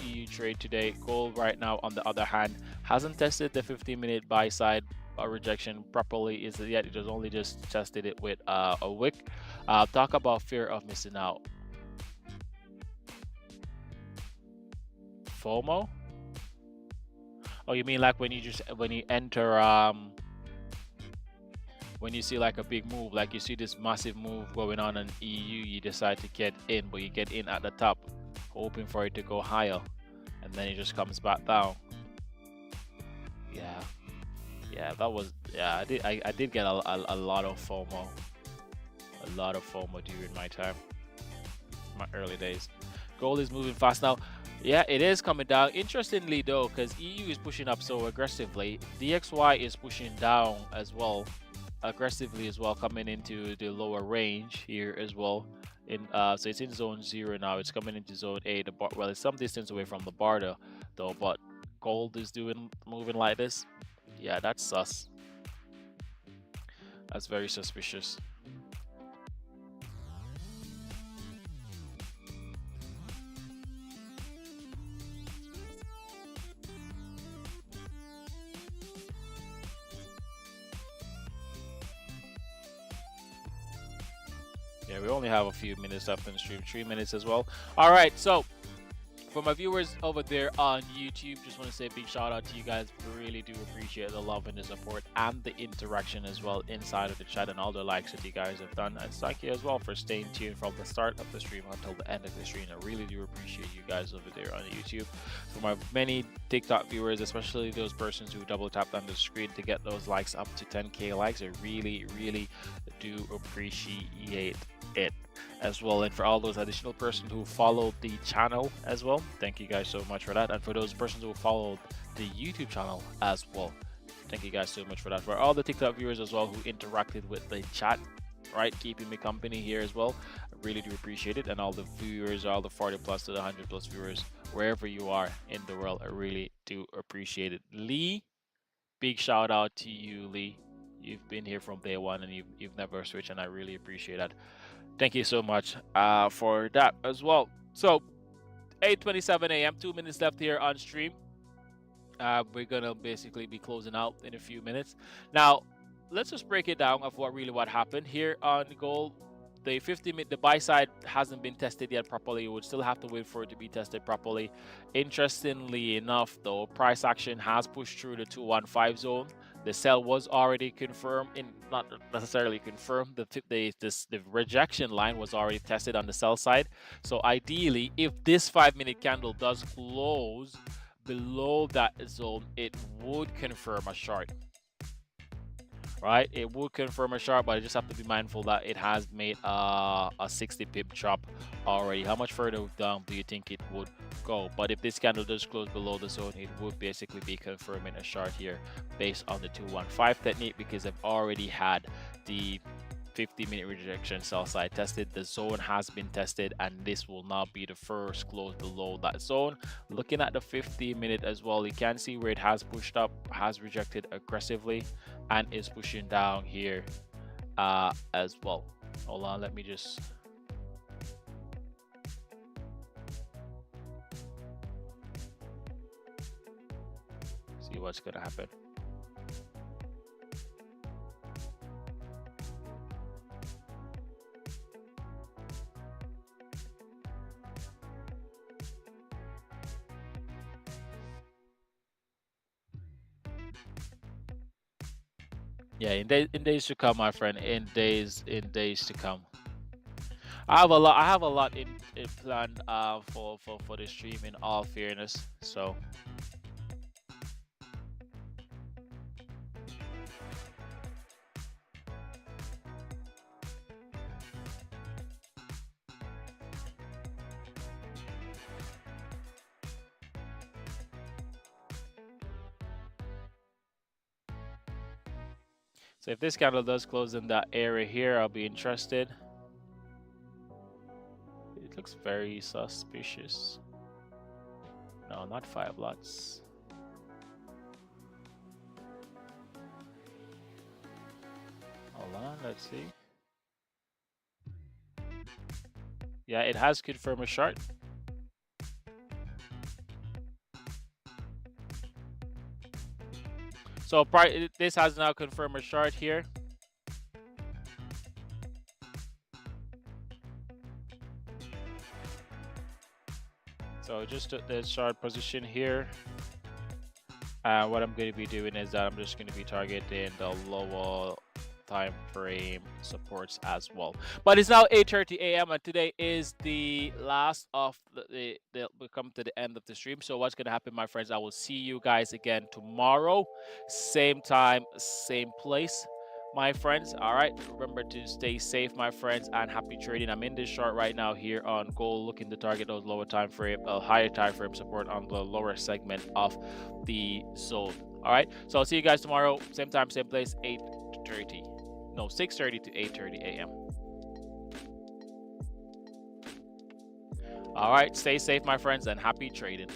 EU trade today. Gold right now, on the other hand, hasn't tested the 15-minute buy side rejection properly is yet. It has only just tested it with a wick. Talk about fear of missing out. FOMO? Oh, you mean like when you enter when you see like a big move, like you see this massive move going on in EU, you decide to get in, but you get in at the top, hoping for it to go higher, and then it just comes back down. Yeah, that was, yeah, I did get a lot of FOMO, during my time, my early days. Gold is moving fast now. Yeah, it is coming down. Interestingly, though, because EU is pushing up so aggressively, DXY is pushing down as well, aggressively as well, coming into the lower range here as well. So it's in zone 0 now. It's coming into zone 8. The bar, well, it's some distance away from the bar though, but gold is moving like this. Yeah, that's sus. That's very suspicious. Yeah, we only have a few minutes left in the stream, 3 minutes as well. All right, so for my viewers over there on YouTube, just want to say a big shout out to you guys. We really do appreciate the love and the support and the interaction as well inside of the chat and all the likes that you guys have done. And thank you as well for staying tuned from the start of the stream until the end of the stream. I really do appreciate you guys over there on YouTube. For my many TikTok viewers, especially those persons who double tapped on the screen to get those likes up to 10K likes, I really, really do appreciate it as well. And for all those additional persons who followed the channel as well, thank you guys so much for that. And for those persons who followed the YouTube channel as well, thank you guys so much for that. For all the TikTok viewers as well who interacted with the chat, right, keeping me company here as well, I really do appreciate it. And all the viewers, all the 40 plus to the 100 plus viewers, wherever you are in the world, I really do appreciate it. Lee, big shout out to you, Lee. You've been here from day one and you've never switched, and I really appreciate that. Thank you so much for that as well. So 8:27 a.m., 2 minutes left here on stream. We're gonna basically be closing out in a few minutes. Now, let's just break it down of what happened here on gold. The 50-minute, the buy side hasn't been tested yet properly. You would still have to wait for it to be tested properly. Interestingly enough, though, price action has pushed through the 215 zone. The sell was already confirmed, not necessarily confirmed. The rejection line was already tested on the sell side. So ideally, if this 5-minute candle does close below that zone, it would confirm a short. Right, it would confirm a short, but I just have to be mindful that it has made a 60 pip drop already. How much further down do you think it would go? But if this candle does close below the zone, it would basically be confirming a short here based on the 215 technique, because I've already had the 50-minute rejection sell side tested. The zone has been tested, and this will now be the first close below that zone. Looking at the 50-minute as well, you can see where it has pushed up, has rejected aggressively, and is pushing down here as well. Hold on, let me just see what's gonna happen. Yeah, in days to come, my friend. In days to come. I have a lot in plan for the stream, in all fairness. So if this candle does close in that area here, I'll be interested. It looks very suspicious. No, not 5 lots. Hold on, let's see. Yeah, it has confirmed a short. So this has now confirmed a short here. So just took the short position here. What I'm going to be doing is that I'm just going to be targeting the lower time frame supports as well. But it's now 8:30 a.m. and today is the last of we come to the end of the stream. So what's going to happen, my friends? I will see you guys again tomorrow, same time, same place. my friends. All right, remember to stay safe, my friends, and happy trading. I'm in this short right now here on gold, looking to target those lower time frame, higher time frame support on the lower segment of the zone. All right, so I'll see you guys tomorrow, same time, same place, 8:30. No, 6:30 to 8:30 a.m. All right, stay safe, my friends, and happy trading.